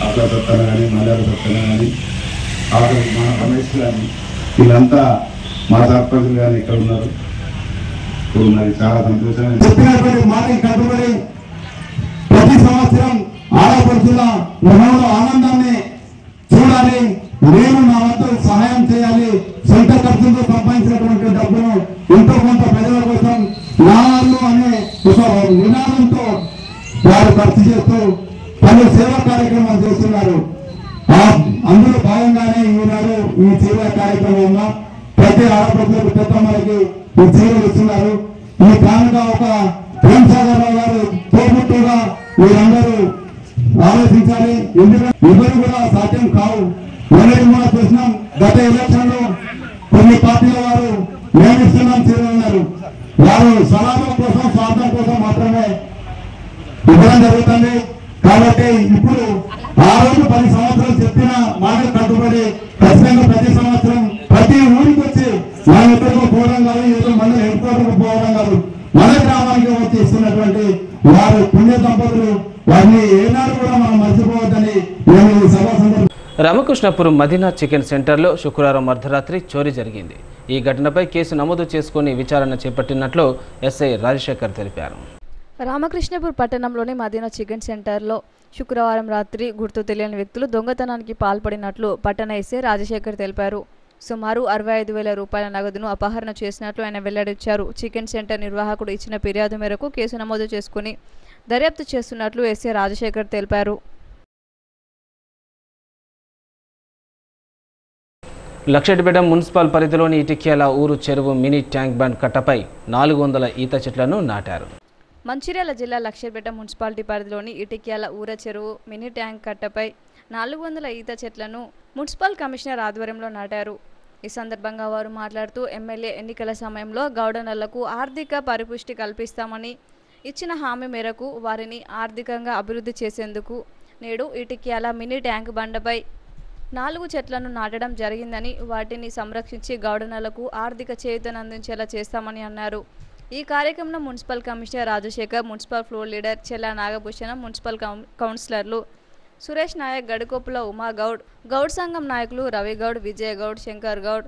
ఆకుల సత్తన కానీ, మల్యాల సత్తన కానీ, ఆకుల మన రమేష్ కానీ, వీళ్ళంతా మా సర్పంచ్ కానీ ఇక్కడ ఉన్నారు. ఇప్పుడు మరి చాలా సంతోషంగా చెప్పినటువంటి మాటకి కట్టుబడి ప్రతి సంవత్సరం ఆడపడుతున్న గృహంలో ఆనందాన్ని చూడాలి, నేను నా వంతు సహాయం చేయాలి, సొంత ఖర్చులతో సంపాదించినటువంటి డబ్బును ఎంతో కొంత ప్రజల కోసం నాళ్ళు అనే ఒక నినాదంతో వారు ఖర్చు చేస్తూ పలు సేవా కార్యక్రమాలు చేస్తున్నారు. అందులో భాగంగానే ఈనాడు ఈ సేవా కార్యక్రమంలో ప్రతి ఆడపడుతులకు పెద్దమ్మలకి ఈ చీరలు ఇస్తున్నారు. ఈ కానుక ఒక ప్రేమసాగరరావు గారు తోబుట్టుగా మీరందరూ ఆలోచించాలి. ఎందుకంటే ఎవరు కూడా సాధ్యం కావు. మొన్నటి కూడా చూసినాం, గత ఎలక్షన్ లో కొన్ని పార్టీల వారు మేము ఇస్తున్నాం చీరలు అన్నారు. వారు సలాభం కోసం, స్వార్థం కోసం మాత్రమే ఇవ్వడం జరుగుతుంది. కాబట్టి ఇప్పుడు ఆ రోజు 10 సంవత్సరాలు చెప్పిన మాటలు కట్టుబడి ఖచ్చితంగా ప్రతి సంవత్సరం ప్రతి ఊరికి వచ్చి మన ఎక్కడికి పోవడం కాదు, ఏదో మన హెడ్ క్వార్టర్కి పోవడం కాదు, మన గ్రామానికి వచ్చి ఇస్తున్నటువంటి వారు పుణ్య దంపతులు, వారిని ఏనాడు కూడా మనం మర్చిపోవద్దని నేను ఈ సభ సందర్భంగా. రామకృష్ణపురం మదీనా చికెన్ సెంటర్లో శుక్రవారం అర్ధరాత్రి చోరీ జరిగింది. ఈ ఘటనపై కేసు నమోదు చేసుకుని విచారణ చేపట్టినట్లు ఎస్ఐ రాజశేఖర్ తెలిపారు. రామకృష్ణపూర్ పట్టణంలోని మదీనా చికెన్ సెంటర్లో శుక్రవారం రాత్రి గుర్తు తెలియని వ్యక్తులు దొంగతనానికి పాల్పడినట్లు పట్టణ ఎస్ఐ రాజశేఖర్ తెలిపారు. సుమారు 65,000 రూపాయల నగదును అపహరణ చేసినట్లు ఆయన వెల్లడించారు. చికెన్ సెంటర్ నిర్వాహకుడు ఇచ్చిన ఫిర్యాదు మేరకు కేసు నమోదు చేసుకుని దర్యాప్తు చేస్తున్నట్లు ఎస్ఐ రాజశేఖర్ తెలిపారు. లక్షెట్పేట మున్సిపల్ పరిధిలోని ఇటిక్యాల ఊరు చెరువు మినీ ట్యాంక్ బండ్ కట్టపై 400 ఈత చెట్లను నాటారు. మంచిర్యాల జిల్లా లక్షెట్పేట మున్సిపాలిటీ పరిధిలోని ఇటిక్యాల ఊర చెరువు మినీ ట్యాంక్ కట్టపై 400 ఈత చెట్లను మున్సిపల్ కమిషనర్ ఆధ్వర్యంలో నాటారు. ఈ సందర్భంగా వారు మాట్లాడుతూ ఎమ్మెల్యే ఎన్నికల సమయంలో గౌడనలకు ఆర్థిక పరిపుష్టి కల్పిస్తామని ఇచ్చిన హామీ మేరకు వారిని ఆర్థికంగా అభివృద్ధి చేసేందుకు నేడు ఇటిక్యాల మినీ ట్యాంక్ బండపై 4 చెట్లను నాటడం జరిగిందని, వాటిని సంరక్షించి గౌడనలకు ఆర్థిక చేయూతనందించేలా చేస్తామని అన్నారు. ఈ కార్యక్రమంలో municipal commissioner Rajasekhar, municipal floor leader చెల్ల నాగభూషణం, మున్సిపల్ కౌన్సిలర్లు సురేష్ నాయక్, గడికోపుల ఉమాగౌడ్, గౌడ్ సంఘం నాయకులు రవిగౌడ్, విజయగౌడ్, శంకర్ గౌడ్,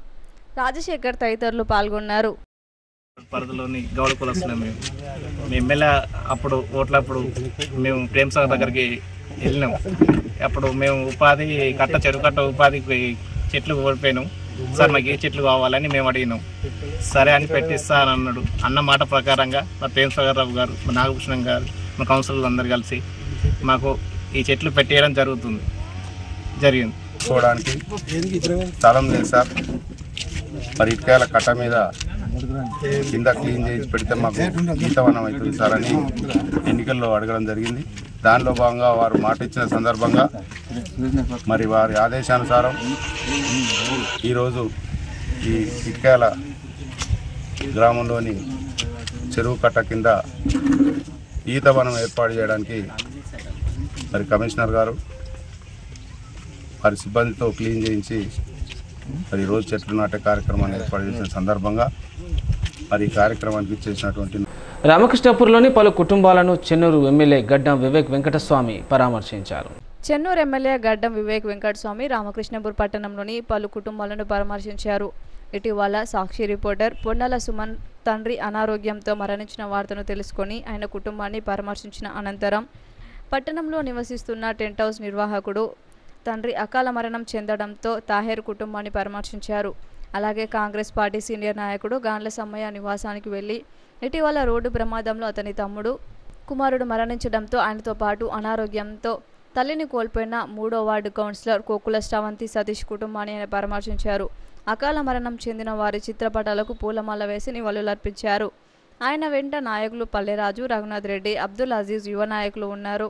రాజశేఖర్ తదితరులు పాల్గొన్నారు. పరిధిలోని గౌడ కులస్తున్నాం. మేము ఎమ్మెల్యే అప్పుడు ఓట్లప్పుడు మేము ప్రేమ్ సాగర్ దగ్గరికి వెళ్ళినాం. అప్పుడు మేము ఉపాధి చెరువు కట్ట ఉపాధికి చెట్లు ఓడిపోయినాం. సార్ మాకు ఏ చెట్లు కావాలని మేము అడిగినాం. సరే అని పెట్టిస్తా అని అన్నాడు. అన్న మాట ప్రకారంగా మా ప్రేమ్ సాగర్ రావు గారు, మా నాగభూషణం గారు, మా కౌన్సిలర్లు అందరు కలిసి మాకు ఈ చెట్లు పెట్టేయడం జరిగింది. చూడడానికి స్థలం లేదు సార్. మరి ఇటుకాయల కట్ట మీద కింద క్లీన్ చేసి పెడితే మాకు గీతవనం అవుతుంది సార్ అని ఎన్నికల్లో అడగడం జరిగింది. దానిలో భాగంగా వారు మాట ఇచ్చిన సందర్భంగా మరి వారి ఆదేశానుసారం ఈరోజు ఈ ఇటుకాయల గ్రామంలోని చెరువు కట్ట కింద ఈతవనం ఏర్పాటు చేయడానికి మరి కమిషనర్ గారు వారి సిబ్బందితో క్లీన్ చేయించి మరి రోజు చెట్లు నాటే కార్యక్రమాన్ని ఏర్పాటు చేసిన సందర్భంగా మరి ఈ కార్యక్రమానికి చేసినటువంటి రామకృష్ణాపూర్లోని పలు కుటుంబాలను చెన్నూరు ఎమ్మెల్యే గడ్డం వివేక్ వెంకటస్వామి పరామర్శించారు. చెన్నూరు ఎమ్మెల్యే గడ్డం వివేక్ వెంకటస్వామి రామకృష్ణాపూర్ పట్టణంలోని పలు కుటుంబాలను పరామర్శించారు. ఇటీవల సాక్షి రిపోర్టర్ పొన్నల సుమన్ తండ్రి అనారోగ్యంతో మరణించిన వార్తను తెలుసుకొని ఆయన కుటుంబాన్ని పరామర్శించిన అనంతరం పట్టణంలో నివసిస్తున్న టెంట్ హౌస్ నిర్వాహకుడు తండ్రి అకాల మరణం చెందడంతో తాహేర్ కుటుంబాన్ని పరామర్శించారు. అలాగే కాంగ్రెస్ పార్టీ సీనియర్ నాయకుడు గాండ్ల సమ్మయ్య నివాసానికి వెళ్లి ఇటీవల రోడ్డు ప్రమాదంలో అతని తమ్ముడు కుమారుడు మరణించడంతో ఆయనతో పాటు అనారోగ్యంతో తల్లిని కోల్పోయిన 3వ వార్డు కౌన్సిలర్ కోకుల శ్రవంతి సతీష్ కుటుంబాన్ని ఆయన పరామర్శించారు. అకాల మరణం చెందిన వారి చిత్రపటాలకు పూలమాల వేసి నివాళులర్పించారు. ఆయన వెంట నాయకులు పల్లెరాజు, రఘునాథ్ రెడ్డి, అబ్దుల్ అజీజ్ యువ నాయకులు ఉన్నారు.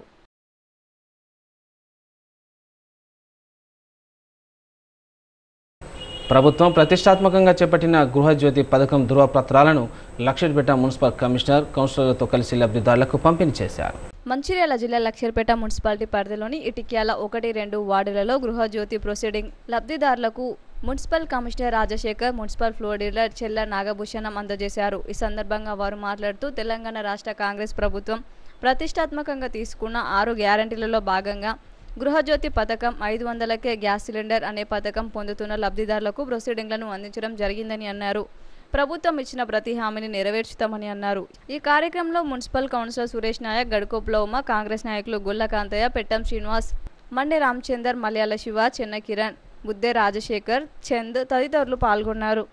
ప్రభుత్వం ప్రతిష్టాత్మకంగా చేపట్టిన గృహజ్యోతి పథకం ధృవపత్రాలను లక్షర్పేట మున్సిపల్ కమిషనర్ కౌన్సిలర్లతో కలిసి లబ్ధిదారులకు పంపిణీ చేశారు. మంచిర్యాల జిల్లా లక్షర్పేట మున్సిపాలిటీ పరిధిలోని ఇటిక్యాల 1-2 వార్డులలో గృహజ్యోతి ప్రొసీడింగ్ లబ్ధిదారులకు municipal commissioner Rajasekhar, municipal floor dealer చెల్ల నాగభూషణం అందజేశారు. ఈ సందర్భంగా వారు మాట్లాడుతూ తెలంగాణ రాష్ట్ర కాంగ్రెస్ ప్రభుత్వం ప్రతిష్టాత్మకంగా తీసుకున్న 6 గ్యారంటీలలో భాగంగా గృహజ్యోతి పథకం 500కే గ్యాస్ సిలిండర్ అనే పథకం పొందుతున్న లబ్ధిదారులకు ప్రొసీడింగ్లను అందించడం జరిగిందని అన్నారు. ప్రభుత్వం ఇచ్చిన ప్రతి హామీని నెరవేర్చుతామని అన్నారు. ఈ కార్యక్రమంలో మున్సిపల్ కౌన్సిలర్ సురేష్ నాయక్, గడుకోప్ల ఉమ, కాంగ్రెస్ నాయకులు గుల్ల కాంతయ్య, పెట్టం శ్రీనివాస్, మండే రామచందర్, మలయాళ శివ, చెన్న కిరణ్, బుద్దే రాజశేఖర్, చంద్ తదితరులు పాల్గొన్నారు.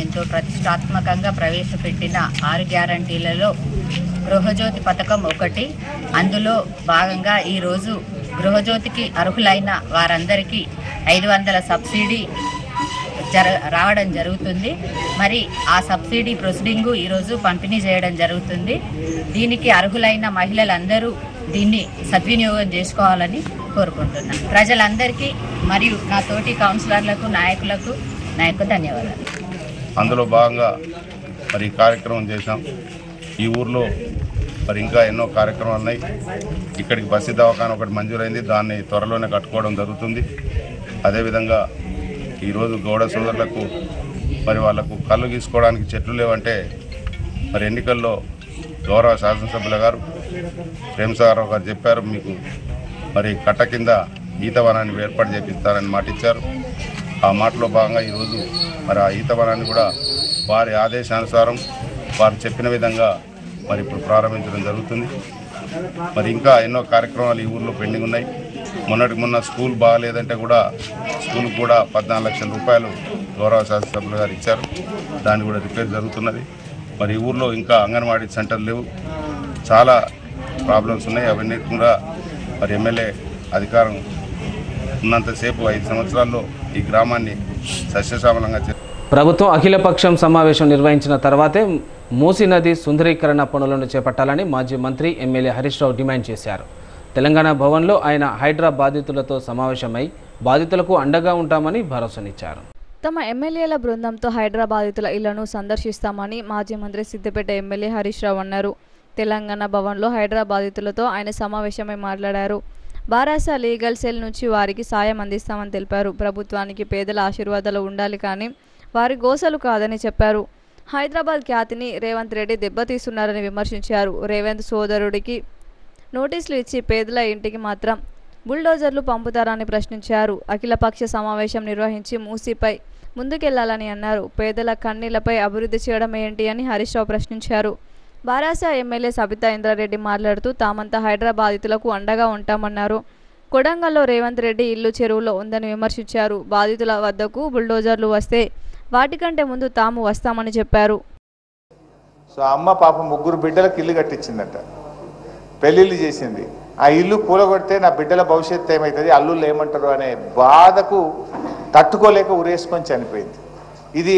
ఎంతో ప్రతిష్టాత్మకంగా ప్రవేశపెట్టిన 6 గ్యారంటీలలో గృహజ్యోతి పథకం ఒకటి. అందులో భాగంగా ఈరోజు గృహజ్యోతికి అర్హులైన వారందరికీ 500 సబ్సిడీ రావడం జరుగుతుంది. మరి ఆ సబ్సిడీ ప్రొసీడింగు ఈరోజు పంపిణీ చేయడం జరుగుతుంది. దీనికి అర్హులైన మహిళలందరూ దీన్ని సద్వినియోగం చేసుకోవాలని కోరుకుంటున్నాను. ప్రజలందరికీ మరియు నా తోటి కౌన్సిలర్లకు, నాయకులకు ధన్యవాదాలు. అందులో భాగంగా మరి కార్యక్రమం చేశాం. ఈ ఊర్లో మరి ఇంకా ఎన్నో కార్యక్రమాలు ఉన్నాయి. ఇక్కడికి బస్సు దవాఖాన ఒకటి మంజూరైంది, దాన్ని త్వరలోనే కట్టుకోవడం జరుగుతుంది. అదేవిధంగా ఈరోజు గౌడ సోదరులకు మరి వాళ్లకు కళ్ళు గీసుకోవడానికి చెట్లు లేవంటే మరి ఎన్నికల్లో గౌరవ శాసనసభ్యుల గారు ప్రేమసాగరరావు గారు చెప్పారు, మీకు మరి కట్ట కింద ఈతవనాన్ని ఏర్పాటు చేపిస్తారని మాట ఇచ్చారు. ఆ మాటలో భాగంగా ఈరోజు మరి ఆ ఈతవనాన్ని కూడా వారి ఆదేశానుసారం వారు చెప్పిన విధంగా మరి ఇప్పుడు ప్రారంభించడం జరుగుతుంది. మరి ఇంకా ఎన్నో కార్యక్రమాలు ఈ ఊర్లో పెండింగ్ ఉన్నాయి. మొన్న స్కూల్ బాగాలేదంటే కూడా స్కూల్కి కూడా 14 లక్షల రూపాయలు గౌరవ శాసనసభ్యులు గారు ఇచ్చారు. దాన్ని కూడా రిపేర్ జరుగుతున్నది. మరి ఈ ఊర్లో ఇంకా అంగన్వాడీ సెంటర్ లేవు, చాలా ప్రాబ్లమ్స్ ఉన్నాయి. అవన్నీ కూడా మరి ఎమ్మెల్యే అధికారం ఉన్నంతసేపు 5 సంవత్సరాల్లో ఈ గ్రామాన్ని సస్యశ్యామలంగా ప్రభుత్వం అఖిలపక్షం సమావేశం నిర్వహించిన తర్వాతే మూసీ నది సుందరీకరణ పనులను చేపట్టాలని మాజీ మంత్రి ఎమ్మెల్యే హరీష్ రావు డిమాండ్ చేశారు. తెలంగాణ భవన్లో ఆయన హైడ్రా బాధితులతో సమావేశమై బాధితులకు అండగా ఉంటామని భరోసానిచ్చారు. తమ ఎమ్మెల్యేల బృందంతో హైడ్రా బాధితుల ఇళ్లను సందర్శిస్తామని మాజీ మంత్రి సిద్దిపేట ఎమ్మెల్యే హరీష్ రావు అన్నారు. తెలంగాణ భవన్లో హైడ్రా బాధితులతో ఆయన సమావేశమై మాట్లాడారు. బారాస లీగల్ సెల్ నుంచి వారికి సాయం అందిస్తామని తెలిపారు. ప్రభుత్వానికి పేదల ఆశీర్వాదాలు ఉండాలి కానీ వారి గోసలు కాదని చెప్పారు. హైదరాబాద్ ఖ్యాతిని రేవంత్ రెడ్డి దెబ్బతీస్తున్నారని విమర్శించారు. రేవంత్ సోదరుడికి నోటీసులు ఇచ్చి పేదల ఇంటికి మాత్రం బుల్డోజర్లు పంపుతారని ప్రశ్నించారు. అఖిలపక్ష సమావేశం నిర్వహించి మూసీపై ముందుకెళ్లాలని అన్నారు. పేదల కన్నీళ్లపై అభివృద్ధి చేయడం ఏంటి అని హరీష్ రావు ప్రశ్నించారు. బారాస ఎమ్మెల్యే సబితా ఇంద్రారెడ్డి మాట్లాడుతూ తామంతా హైడ్రా బాధితులకు అండగా ఉంటామన్నారు. కొడంగల్లో రేవంత్ రెడ్డి ఇల్లు చెరువులో ఉందని విమర్శించారు. బాధితుల వద్దకు బుల్డోజర్లు వస్తే వాటికంటే ముందు తాము వస్తామని చెప్పారు. సో అమ్మ పాప 3 బిడ్డలకు ఇల్లు కట్టించిందట, పెళ్ళిళ్ళు చేసింది. ఆ ఇల్లు కూలగొడితే నా బిడ్డల భవిష్యత్తు ఏమవుతుంది, అల్లుళ్ళు ఏమంటారు అనే బాధకు తట్టుకోలేక ఉరేసుకొని చనిపోయింది. ఇది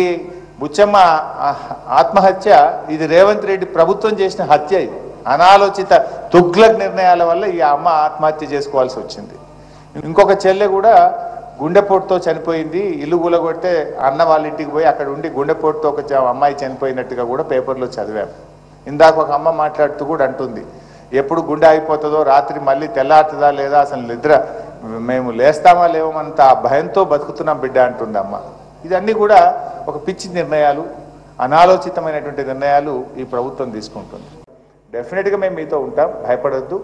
బుచ్చమ్మ ఆత్మహత్య, ఇది రేవంత్ రెడ్డి ప్రభుత్వం చేసిన హత్య. ఇది అనాలోచిత తుగ్లక్ నిర్ణయాల వల్ల ఈ అమ్మ ఆత్మహత్య చేసుకోవాల్సి వచ్చింది. ఇంకొక చెల్లె కూడా గుండెపోటుతో చనిపోయింది. ఇల్లు కూలగొడితే అన్న వాళ్ళ ఇంటికి పోయి అక్కడ ఉండి గుండెపోటుతో ఒక అమ్మాయి చనిపోయినట్టుగా కూడా పేపర్లో చదివాము. ఇందాక ఒక అమ్మ మాట్లాడుతూ కూడా అంటుంది, ఎప్పుడు గుండె అయిపోతుందో, రాత్రి మళ్ళీ తెల్లారుతుందా లేదా, అసలు నిద్ర మేము లేస్తామా లేవమంత భయంతో బతుకుతున్నాం బిడ్డ అంటుంది అమ్మ. ఇదన్నీ కూడా ఒక పిచ్చి నిర్ణయాలు. అనాలోచితమైనటువంటి నిర్ణయాలు ఈ ప్రభుత్వం తీసుకుంటుంది. డెఫినెట్గా మేము మీతో ఉంటాం, భయపడొద్దు.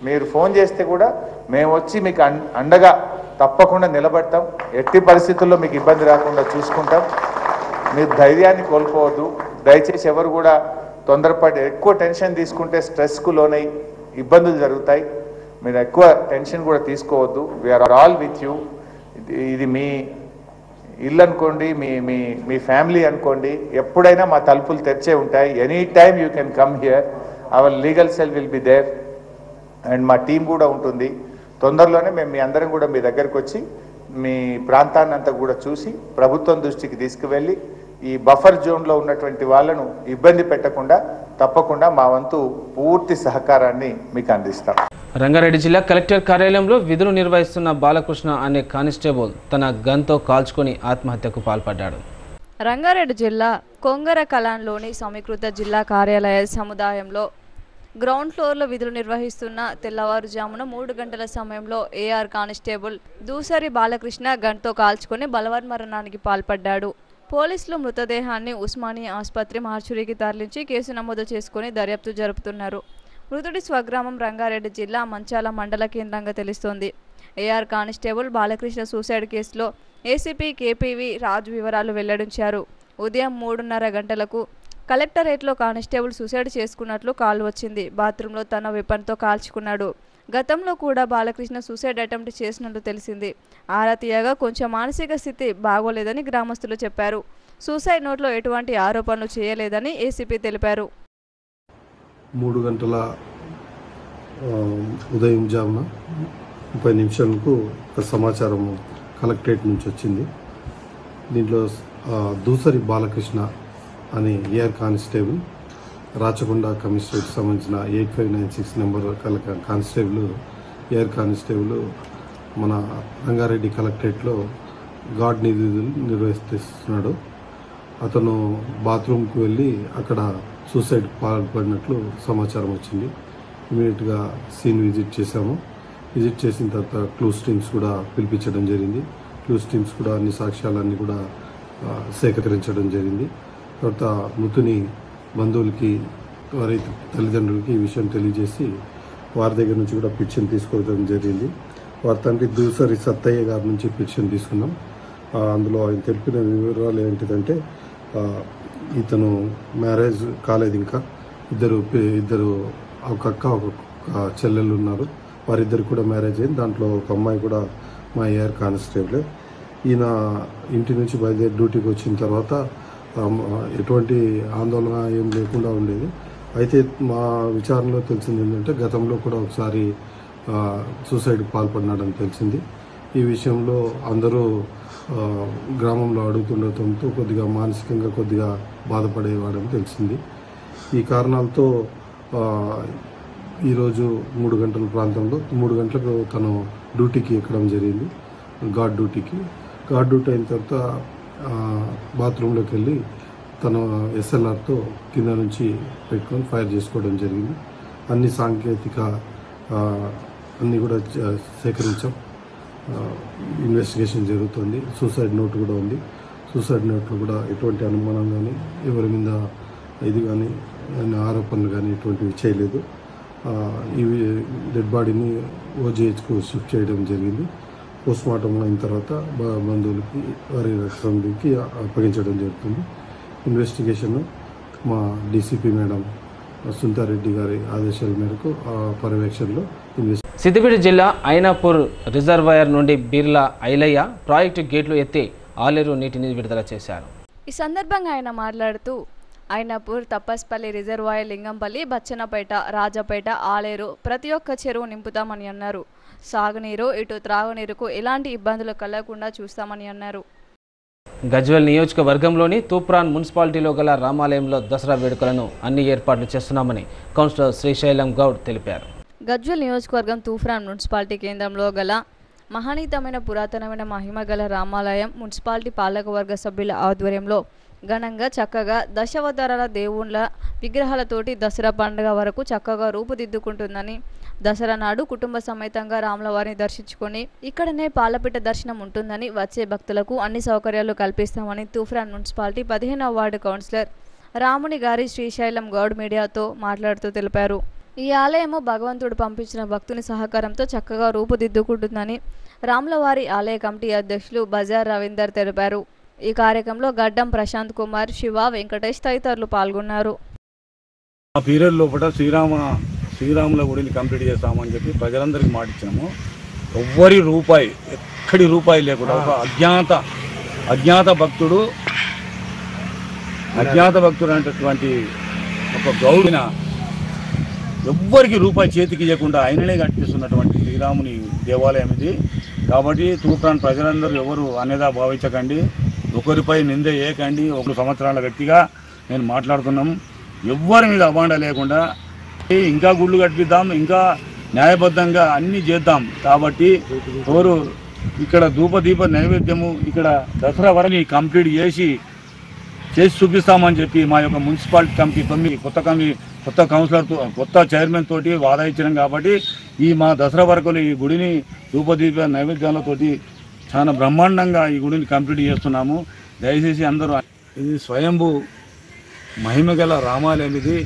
మీరు ఫోన్ చేస్తే కూడా మేము వచ్చి మీకు అండగా తప్పకుండా నిలబడతాం. ఎట్టి పరిస్థితుల్లో మీకు ఇబ్బంది రాకుండా చూసుకుంటాం. మీరు ధైర్యాన్ని కోల్పోవద్దు. దయచేసి ఎవరు కూడా తొందరపడి ఎక్కువ టెన్షన్ తీసుకుంటే స్ట్రెస్కు లోనై ఇబ్బందులు జరుగుతాయి. మీరు ఎక్కువ టెన్షన్ కూడా తీసుకోవద్దు. We are all with you. ఇది మీ ఇల్లు అనుకోండి, మీ మీ మీ ఫ్యామిలీ అనుకోండి. ఎప్పుడైనా మా తలుపులు తెరిచే ఉంటాయి. Any time you can come here. Our legal cell will be there and మా టీం కూడా ఉంటుంది. తొందరలోనే మేము మీ అందరం కూడా మీ దగ్గరకు వచ్చి మీ ప్రాంతాన్ని అంతా కూడా చూసి ప్రభుత్వం దృష్టికి తీసుకువెళ్ళి ఈ బఫర్ జోన్లో ఉన్నటువంటి వాళ్ళను ఇబ్బంది పెట్టకుండా తప్పకుండా మా వంతు పూర్తి సహకారాన్ని మీకు అందిస్తాం. రంగారెడ్డి జిల్లా కలెక్టర్ కార్యాలయంలో విధులు నిర్వహిస్తున్న బాలకృష్ణ అనే కానిస్టేబుల్ తన గన్తో కాల్చుకొని ఆత్మహత్యకు పాల్పడ్డాడు. రంగారెడ్డి జిల్లా కొంగర కలాన్లోని సమీకృత జిల్లా కార్యాలయ సముదాయంలో గ్రౌండ్ ఫ్లోర్లో విధులు నిర్వహిస్తున్న తెల్లవారుజామున 3 గంటల సమయంలో ఏఆర్ కానిస్టేబుల్ దూసరి బాలకృష్ణ గన్తో కాల్చుకొని బలవన్మరణానికి పాల్పడ్డాడు. పోలీసులు మృతదేహాన్ని ఉస్మానియా ఆసుపత్రి మార్చురీకి తరలించి కేసు నమోదు చేసుకుని దర్యాప్తు జరుపుతున్నారు. మృతుడి స్వగ్రామం రంగారెడ్డి జిల్లా మంచాల మండల కేంద్రంగా తెలుస్తోంది. ఏఆర్ కానిస్టేబుల్ బాలకృష్ణ సూసైడ్ కేసులో ఏసీపీ కేపీవి రాజు వివరాలు వెల్లడించారు. ఉదయం 3:30 గంటలకు కలెక్టరేట్లో కానిస్టేబుల్ సూసైడ్ చేసుకున్నట్లు కాల్ వచ్చింది. బాత్రూంలో తన వెపన్తో కాల్చుకున్నాడు. గతంలో కూడా బాలకృష్ణ సూసైడ్ అటెంప్ట్ చేసినట్లు తెలిసింది. ఆరా తీయగా కొంచెం మానసిక స్థితి బాగోలేదని గ్రామస్తులు చెప్పారు. సూసైడ్ నోట్లో ఎటువంటి ఆరోపణలు చేయలేదని ఏసీపీ తెలిపారు. 3 గంటల ఉదయం జామున 30 నిమిషాలకు ఒక సమాచారం కలెక్టరేట్ నుంచి వచ్చింది. దీంట్లో దూసరి బాలకృష్ణ అని ఏఆర్ కానిస్టేబుల్ రాచకొండ కమిషనరేట్ సంబంధించిన 8596 నెంబర్ కానిస్టేబుల్ ఏఆర్ కానిస్టేబుల్ మన రంగారెడ్డి కలెక్టరేట్లో గార్డ్ విధులు నిర్వహిస్తున్నాడు. అతను బాత్రూమ్కి వెళ్ళి అక్కడ సూసైడ్ పాల్పడినట్లు సమాచారం వచ్చింది. ఇమీడియట్గా సీన్ విజిట్ చేశాము. విజిట్ చేసిన తర్వాత క్లూస్ టీమ్స్ కూడా పిలిపించడం జరిగింది. క్లూస్ టీమ్స్ కూడా అన్ని సాక్ష్యాలన్నీ కూడా సేకరించడం జరిగింది. తర్వాత మృతుని బంధువులకి వారి తల్లిదండ్రులకి ఈ విషయం తెలియజేసి వారి దగ్గర నుంచి కూడా పిటిషన్ తీసుకోవడం జరిగింది. వారి తండ్రి దూసరి సత్తయ్య గారి నుంచి పిటిషన్ తీసుకున్నాం. అందులో ఆయన తెలిపిన వివరాలు ఏంటిదంటే ఇతను మ్యారేజ్ కాలేదు, ఇంకా ఇద్దరు ఒక అక్క ఒక చెల్లెళ్ళు ఉన్నారు. వారిద్దరు కూడా మ్యారేజ్ అయింది. దాంట్లో ఒక అమ్మాయి కూడా మా ఏఆర్ కానిస్టేబులే. ఈయన ఇంటి నుంచి బయలుదేరి డ్యూటీకి వచ్చిన తర్వాత ఎటువంటి ఆందోళన ఏం లేకుండా ఉండేది. అయితే మా విచారణలో తెలిసింది ఏంటంటే గతంలో కూడా ఒకసారి సూసైడ్కి పాల్పడినాడని తెలిసింది. ఈ విషయంలో అందరూ గ్రామంలో అడుగుతుండటంతో కొద్దిగా మానసికంగా కొద్దిగా బాధపడేవాడని తెలిసింది. ఈ కారణాలతో ఈరోజు 3 గంటల ప్రాంతంలో 3 గంటలకు తను డ్యూటీకి ఎక్కడం జరిగింది, గార్డ్ డ్యూటీకి. గార్డ్ డ్యూటీ అయిన తర్వాత బాత్రూంలోకి వెళ్ళి తన ఎస్ఎల్ఆర్తో కింద నుంచి పెట్టుకొని ఫైర్ చేసుకోవడం జరిగింది. అన్ని సాంకేతిక అన్నీ కూడా సేకరించాం. ఇన్వెస్టిగేషన్ జరుగుతుంది. సూసైడ్ నోట్ కూడా ఉంది. సూసైడ్ నోట్లో కూడా ఎటువంటి అనుమానం కానీ ఎవరి మీద ఇది కానీ ఆరోపణలు కానీ ఎటువంటివి చేయలేదు. ఇవి డెడ్ బాడీని ఓజేహెచ్కు షిఫ్ట్ చేయడం జరిగింది. పోస్ట్మార్టం అయిన తర్వాత బంధువులకి వారి ఫ్యామిలీకి అప్పగించడం జరుగుతుంది. ఇన్వెస్టిగేషన్ మా డీసీపీ మేడం సుంతారెడ్డి గారి ఆదేశాల మేరకు పర్యవేక్షణలో సిద్దిపేట జిల్లా ఐనాపూర్ రిజర్వాయర్ నుండి బిర్లా ఐలయ్య ప్రాజెక్టు గేట్లు ఎత్తి ఆలేరు నీటిని విడుదల చేశారు. ఈ సందర్భంగా ఆయన మాట్లాడుతూ ఐనాపూర్, తప్పస్పల్లి రిజర్వాయర్, లింగంపల్లి, బచ్చన్నపేట, రాజపేట, ఆలేరు ప్రతి ఒక్క చెరువు నింపుతామని అన్నారు. సాగునీరు ఇటు త్రాగునీరుకు ఎలాంటి ఇబ్బందులు కలగకుండా చూస్తామని అన్నారు. గజ్వేల్ నియోజకవర్గంలోని తూప్రాన్ మున్సిపాలిటీలో గల రామాలయంలో దసరా వేడుకలను అన్ని ఏర్పాట్లు చేస్తున్నామని కౌన్సిలర్ శ్రీశైలం గౌడ్ తెలిపారు. గజ్వేల్ నియోజకవర్గం తూప్రాన్ మున్సిపాలిటీ కేంద్రంలో గల మహనీయమైన పురాతనమైన మహిమ గల రామాలయం మున్సిపాలిటీ పాలకవర్గ సభ్యుల ఆధ్వర్యంలో ఘనంగా చక్కగా దశావతారాల దేవుళ్ళ విగ్రహాలతోటి దసరా పండుగ వరకు చక్కగా రూపుదిద్దుకుంటుందని, దసరా నాడు కుటుంబ సమేతంగా రాములవారిని దర్శించుకొని ఇక్కడనే పాలపిట్ట దర్శనం ఉంటుందని, వచ్చే భక్తులకు అన్ని సౌకర్యాలు కల్పిస్తామని తూప్రాన్ మున్సిపాలిటీ 15వ వార్డు కౌన్సిలర్ రాముని గారి శ్రీశైలం గౌడ్ మీడియాతో మాట్లాడుతూ తెలిపారు. ఈ ఆలయము భగవంతుడు పంపించిన భక్తుని సహకారంతో చక్కగా రూపుదిద్దుకుంటుందని రాములవారి ఆలయ కమిటీ అధ్యక్షులు బజార్ రవీందర్ తెలిపారు. ఈ కార్యక్రమంలో గడ్డం ప్రశాంత్ కుమార్, శివ, వెంకటేష్ తదితరులు పాల్గొన్నారు. ఆ పీరియడ్ లోపల శ్రీరాముల గుడిని కంప్లీట్ చేస్తామని చెప్పి ప్రజలందరికీ మాట ఇచ్చినాము. ఎవ్వరి రూపాయి ఎక్కడి రూపాయి లేకుండా ఒక అజ్ఞాత భక్తుడు అనేటటువంటి ఒక గౌడిన ఎవ్వరికి రూపాయి చేతికి ఇవ్వకుండా ఆయననే కట్టిస్తున్నటువంటి శ్రీరాముని దేవాలయం ఇది. కాబట్టి తూప్రాన్ ప్రజలందరూ ఎవరు అనేదా భావించకండి, ఒకరిపై నింద చేయకండి. 1 సంవత్సరాల వ్యక్తిగా నేను మాట్లాడుతున్నాము. ఎవ్వరి మీద అబాండ లేకుండా ఇంకా గుళ్ళు కట్టిద్దాం, ఇంకా న్యాయబద్ధంగా అన్నీ చేద్దాం. కాబట్టి ఎవరు ఇక్కడ ధూపదీప నైవేద్యము ఇక్కడ దసరా వరని కంప్లీట్ చేసి చూపిస్తామని చెప్పి మా యొక్క మున్సిపాలిటీ కమిటీ కొత్త కౌన్సిలర్తో కొత్త చైర్మన్ తోటి వాదా ఇచ్చినాం. కాబట్టి ఈ మా దసరా వరకు ఈ గుడిని ధూపదీప నైవేద్యాలతోటి చాలా బ్రహ్మాండంగా ఈ గుడిని కంప్లీట్ చేస్తున్నాము. దయచేసి అందరూ ఇది స్వయంభూ మహిమగల రామాలయం ఇది.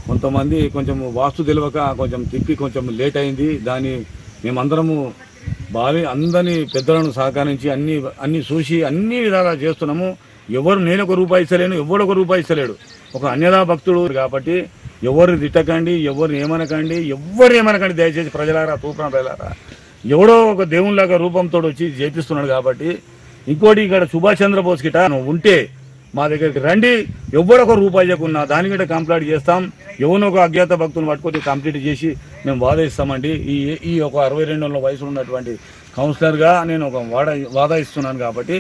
కొంతమంది కొంచెం వాస్తు తెలియక కొంచెం తిప్పి కొంచెం లేట్ అయింది. దాన్ని మేమందరము అందరినీ పెద్దలను సహకరించి అన్ని చూసి అన్ని విధాలా చేస్తున్నాము. నేను 1 రూపాయి ఇస్తలేను, ఎవరు 1 రూపాయి ఇస్తలేడు. ఒక అన్యదా భక్తుడు కాబట్టి ఎవరు తిట్టకండి, ఎవరిని ఏమనకండి. దయచేసి ప్రజలారా, తూప్రాన్ ప్రజలారా, ఎవడో ఒక దేవునిలాగా రూపంతో వచ్చి చేపిస్తున్నాడు. కాబట్టి ఇంకోటి ఇక్కడ సుభాష్ చంద్రబోస్ గిట ఉంటే మా దగ్గరికి రండి, ఎవడో 1 రూపాయి ఇవ్వకున్నా దాని గిట కంప్లీట్ చేస్తాం. ఎవరినో ఒక అజ్ఞాత భక్తుని పట్టుకొని కంప్లీట్ చేసి మేము వాదాయిస్తామండి. ఈ ఒక 62 వయసు ఉన్నటువంటి కౌన్సిలర్గా నేను ఒక వాదాయిస్తున్నాను. కాబట్టి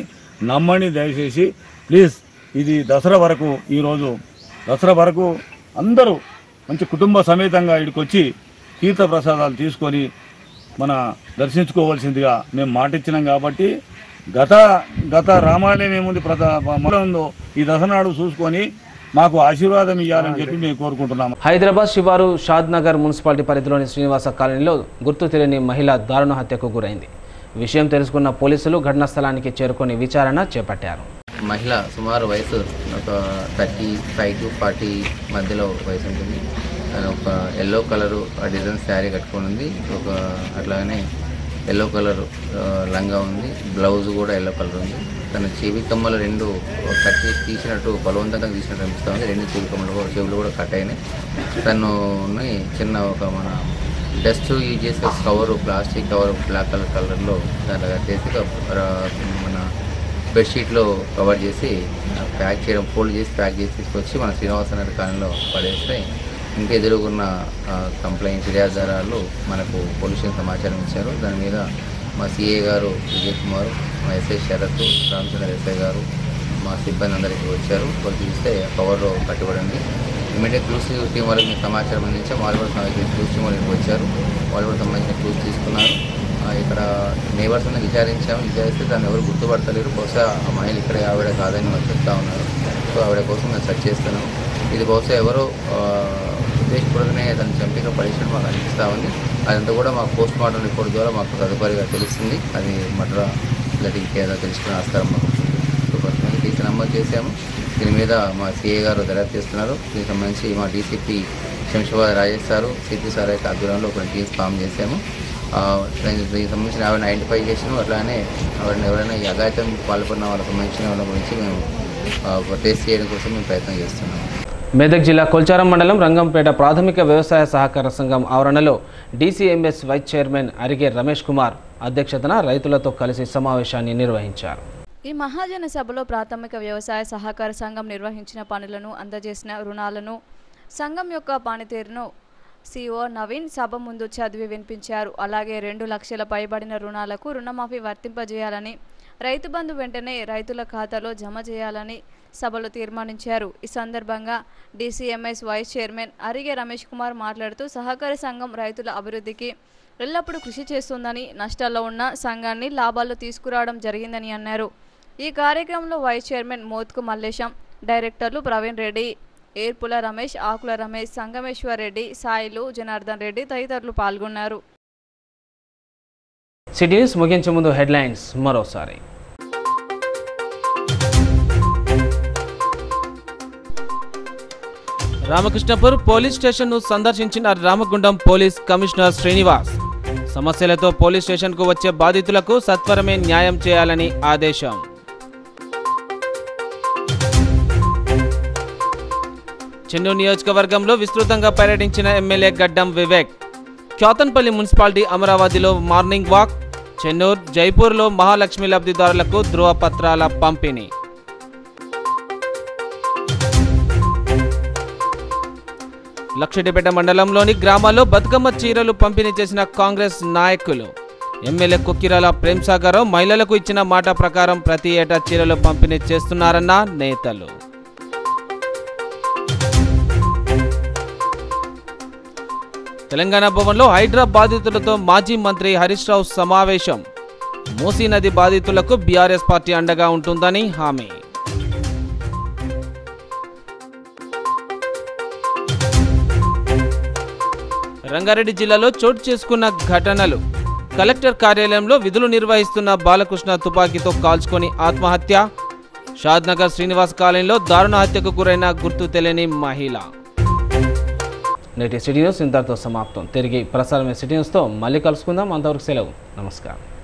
నమ్మండి దయచేసి ప్లీజ్. ఇది దసరా వరకు, ఈరోజు దసరా వరకు అందరూ మంచి కుటుంబ సమేతంగా ఇక్కడికి వచ్చి తీర్థ ప్రసాదాలు తీసుకొని మన దర్శించుకోవాల్సిందిగా మేము మాటిచ్చినాం. కాబట్టి గత రామాలయం ఏముంది ఉందో ఈ దసరా నాడు చూసుకొని మాకు ఆశీర్వాదం ఇవ్వాలని చెప్పి మేము కోరుకుంటున్నాము. హైదరాబాద్ శివారు షాద్ నగర్ మున్సిపాలిటీ పరిధిలోని శ్రీనివాస కాలనీలో గుర్తు తెలియని మహిళ దారుణ హత్యకు గురైంది. విషయం తెలుసుకున్న పోలీసులు ఘటనా స్థలానికి చేరుకొని విచారణ చేపట్టారు. మహిళ సుమారు వయసు ఒక 35 to 40 మధ్యలో వయసు ఉంటుంది. తను ఒక ఎల్లో కలరు డిజైన్ శారీ కట్టుకొని ఉంది. అట్లాగనే ఎల్లో కలర్ లంగా ఉంది. బ్లౌజ్ కూడా ఎల్లో కలర్ ఉంది. తన చెవి కమ్మలు 2 కట్ చేసి తీసినట్టు బలవంతంగా తీసినట్టు అనిపిస్తూ ఉంది. 2 చెవులు కూడా కట్ అయినాయి. తను చిన్న ఒక మన డస్ట్ యూజ్ చేసే కవరు, ప్లాస్టిక్ కవర్ బ్లాక్ కలర్లో దాంట్లో కట్టేసి మన బెడ్షీట్లో కవర్ చేసి ప్యాక్ చేయడం, ఫోల్డ్ చేసి ప్యాక్ చేసి తీసుకొచ్చి మన శ్రీనివాస నగర్ కాలనీలో పడేస్తే ఇంకా ఎదురుగున్న ఫిర్యాదుదారులు మనకు పోలీసులకు సమాచారం ఇచ్చారు. దాని మీద మా సిఐ గారు విజయ్ కుమార్, మా ఎస్ఐ శరత్, రామచంద్ర ఎస్ఐ గారు, మా సిబ్బంది అందరికీ వచ్చారు. వాళ్ళు చూస్తే కవర్లో కట్టుబడింది. ఇమీడియట్ క్లూస్ టీం వాళ్ళకి సమాచారం అందించాం. వాళ్ళు కూడా క్లూస్ టీం వాళ్ళకి వచ్చారు. వాళ్ళు కూడా సంబంధించిన క్లూస్ తీసుకున్నారు. ఇక్కడ నేబర్స్ అన్ని విచారిస్తే దాన్ని ఎవరు గుర్తుపడతలేరు. బహుశా ఆ మహిళ ఇక్కడ ఆవిడ కాదని వాళ్ళు చెప్తా ఉన్నారు. సో ఆవిడ కోసం మేము సెర్చ్ చేస్తున్నాం. ఇది బహుశా ఎవరో ఉద్దేశపూర్వకనే దాన్ని చంపిక పడేసినట్టు మాకు అనిపిస్తూ ఉంది. అదంతా కూడా మాకు పోస్ట్ మార్టం రిపోర్ట్ ద్వారా మాకు తదుపరిగా తెలుస్తుంది. అది మర్డర్ లేదా ఇంకేదో తెలుసుకునే ఆస్కారం మాకు కేసు నమోదు చేశాము. దీని మీద మా సిఐ గారు దర్యాప్తు చేస్తున్నారు. దీనికి సంబంధించి మా DCP Shamshabad Rajesh sir, CP sir యొక్క ఆధ్వర్యంలో కొన్ని టీమ్స్ ఫామ్ చేశాము. దీనికి సంబంధించిన ఆవిడని ఐడెంటిఫై చేసాము. అట్లానే ఎవరైనా ఈ అఘాయితం పాల్పడిన వాళ్ళకి సంబంధించిన వాళ్ళ గురించి మేము టెస్ట్ చేయడం కోసం మేము ప్రయత్నం చేస్తున్నాము. మెదక్ జిల్లా కొల్చారం మండలం రంగంపేట ప్రాథమిక వ్యవసాయ సహకార సంఘం ఆవరణలో DCMS vice chairman Arige Ramesh Kumar అధ్యక్షతన రైతులతో కలిసి సమావేశాన్ని నిర్వహించారు. ఈ మహాజన సభలో ప్రాథమిక వ్యవసాయ సహకార సంఘం నిర్వహించిన పనులను, అందజేసిన రుణాలను, సంఘం యొక్క పనితీరును సిఓ నవీన్ సభ ముందు చదివి వినిపించారు. అలాగే 2 లక్షల పైబడిన రుణాలకు రుణమాఫీ వర్తింపజేయాలని, రైతు బంధు వెంటనే రైతుల ఖాతాలో జమ చేయాలని సభలో తీర్మానించారు. ఈ సందర్భంగా DCMS vice chairman Arige Ramesh Kumar మాట్లాడుతూ సహకార సంఘం రైతుల అభివృద్ధికి ఎల్లప్పుడూ కృషి చేస్తుందని, నష్టాల్లో ఉన్న సంఘాన్ని లాభాల్లో తీసుకురావడం జరిగిందని అన్నారు. ఈ కార్యక్రమంలో వైస్ చైర్మన్ మోత్కు మల్లేశం, డైరెక్టర్లు ప్రవీణ్ రెడ్డి, ఏర్పుల రమేష్, ఆకుల రమేష్, సంగమేశ్వర్ రెడ్డి, సాయిలు, జనార్దన్ రెడ్డి తదితరులు పాల్గొన్నారు. సిటీ న్యూస్ ముగించే ముందు హెడ్లైన్స్ మరోసారి. రామకృష్ణపూర్ పోలీస్ స్టేషన్ను సందర్శించిన రామగుండం పోలీస్ కమిషనర్ శ్రీనివాస్. సమస్యలతో పోలీస్ స్టేషన్కు వచ్చే బాధితులకు సత్వరమే న్యాయం చేయాలని ఆదేశం. చెన్నూరు నియోజకవర్గంలో విస్తృతంగా పర్యటించిన ఎమ్మెల్యే గడ్డం వివేక్. క్యాతన్పల్లి మున్సిపాలిటీ అమరావతిలో మార్నింగ్ వాక్. చెన్నూరు, జైపూర్లో మహాలక్ష్మి లబ్ధిదారులకు ధృవపత్రాల పంపిణీ. లక్షటిపేట మండలంలోని గ్రామాల్లో బతుకమ్మ చీరలు పంపిణీ చేసిన కాంగ్రెస్ నాయకులు. ఎమ్మెల్యే కొక్కిరాల ప్రేమ్సాగర్ మహిళలకు ఇచ్చిన మాట ప్రకారం ప్రతి ఏటా చీరలు పంపిణీ చేస్తున్నారన్న నేతలు. తెలంగాణ భవన్లో హైడ్రా బాధితులతో మాజీ మంత్రి హరీష్ రావు సమావేశం. మూసీ నది బాధితులకు బీఆర్ఎస్ పార్టీ అండగా ఉంటుందని హామీ. రంగారెడ్డి జిల్లాలో చోటు చేసుకున్న ఘటనలు. కలెక్టర్ కార్యాలయంలో విధులు నిర్వహిస్తున్న బాలకృష్ణ తుపాకీతో కాల్చుకొని ఆత్మహత్య. షాద్నగర్ శ్రీనివాస్ కాలనీలో దారుణ హత్యకు గురైన గుర్తు తెలియని మహిళ. నేటి సిటీ న్యూస్ ఇంతటితో సమాప్తం. తిరిగి ప్రసారమైన సిటీ న్యూస్తో మళ్ళీ కలుసుకుందాం. అంతవరకు సెలవు. నమస్కారం.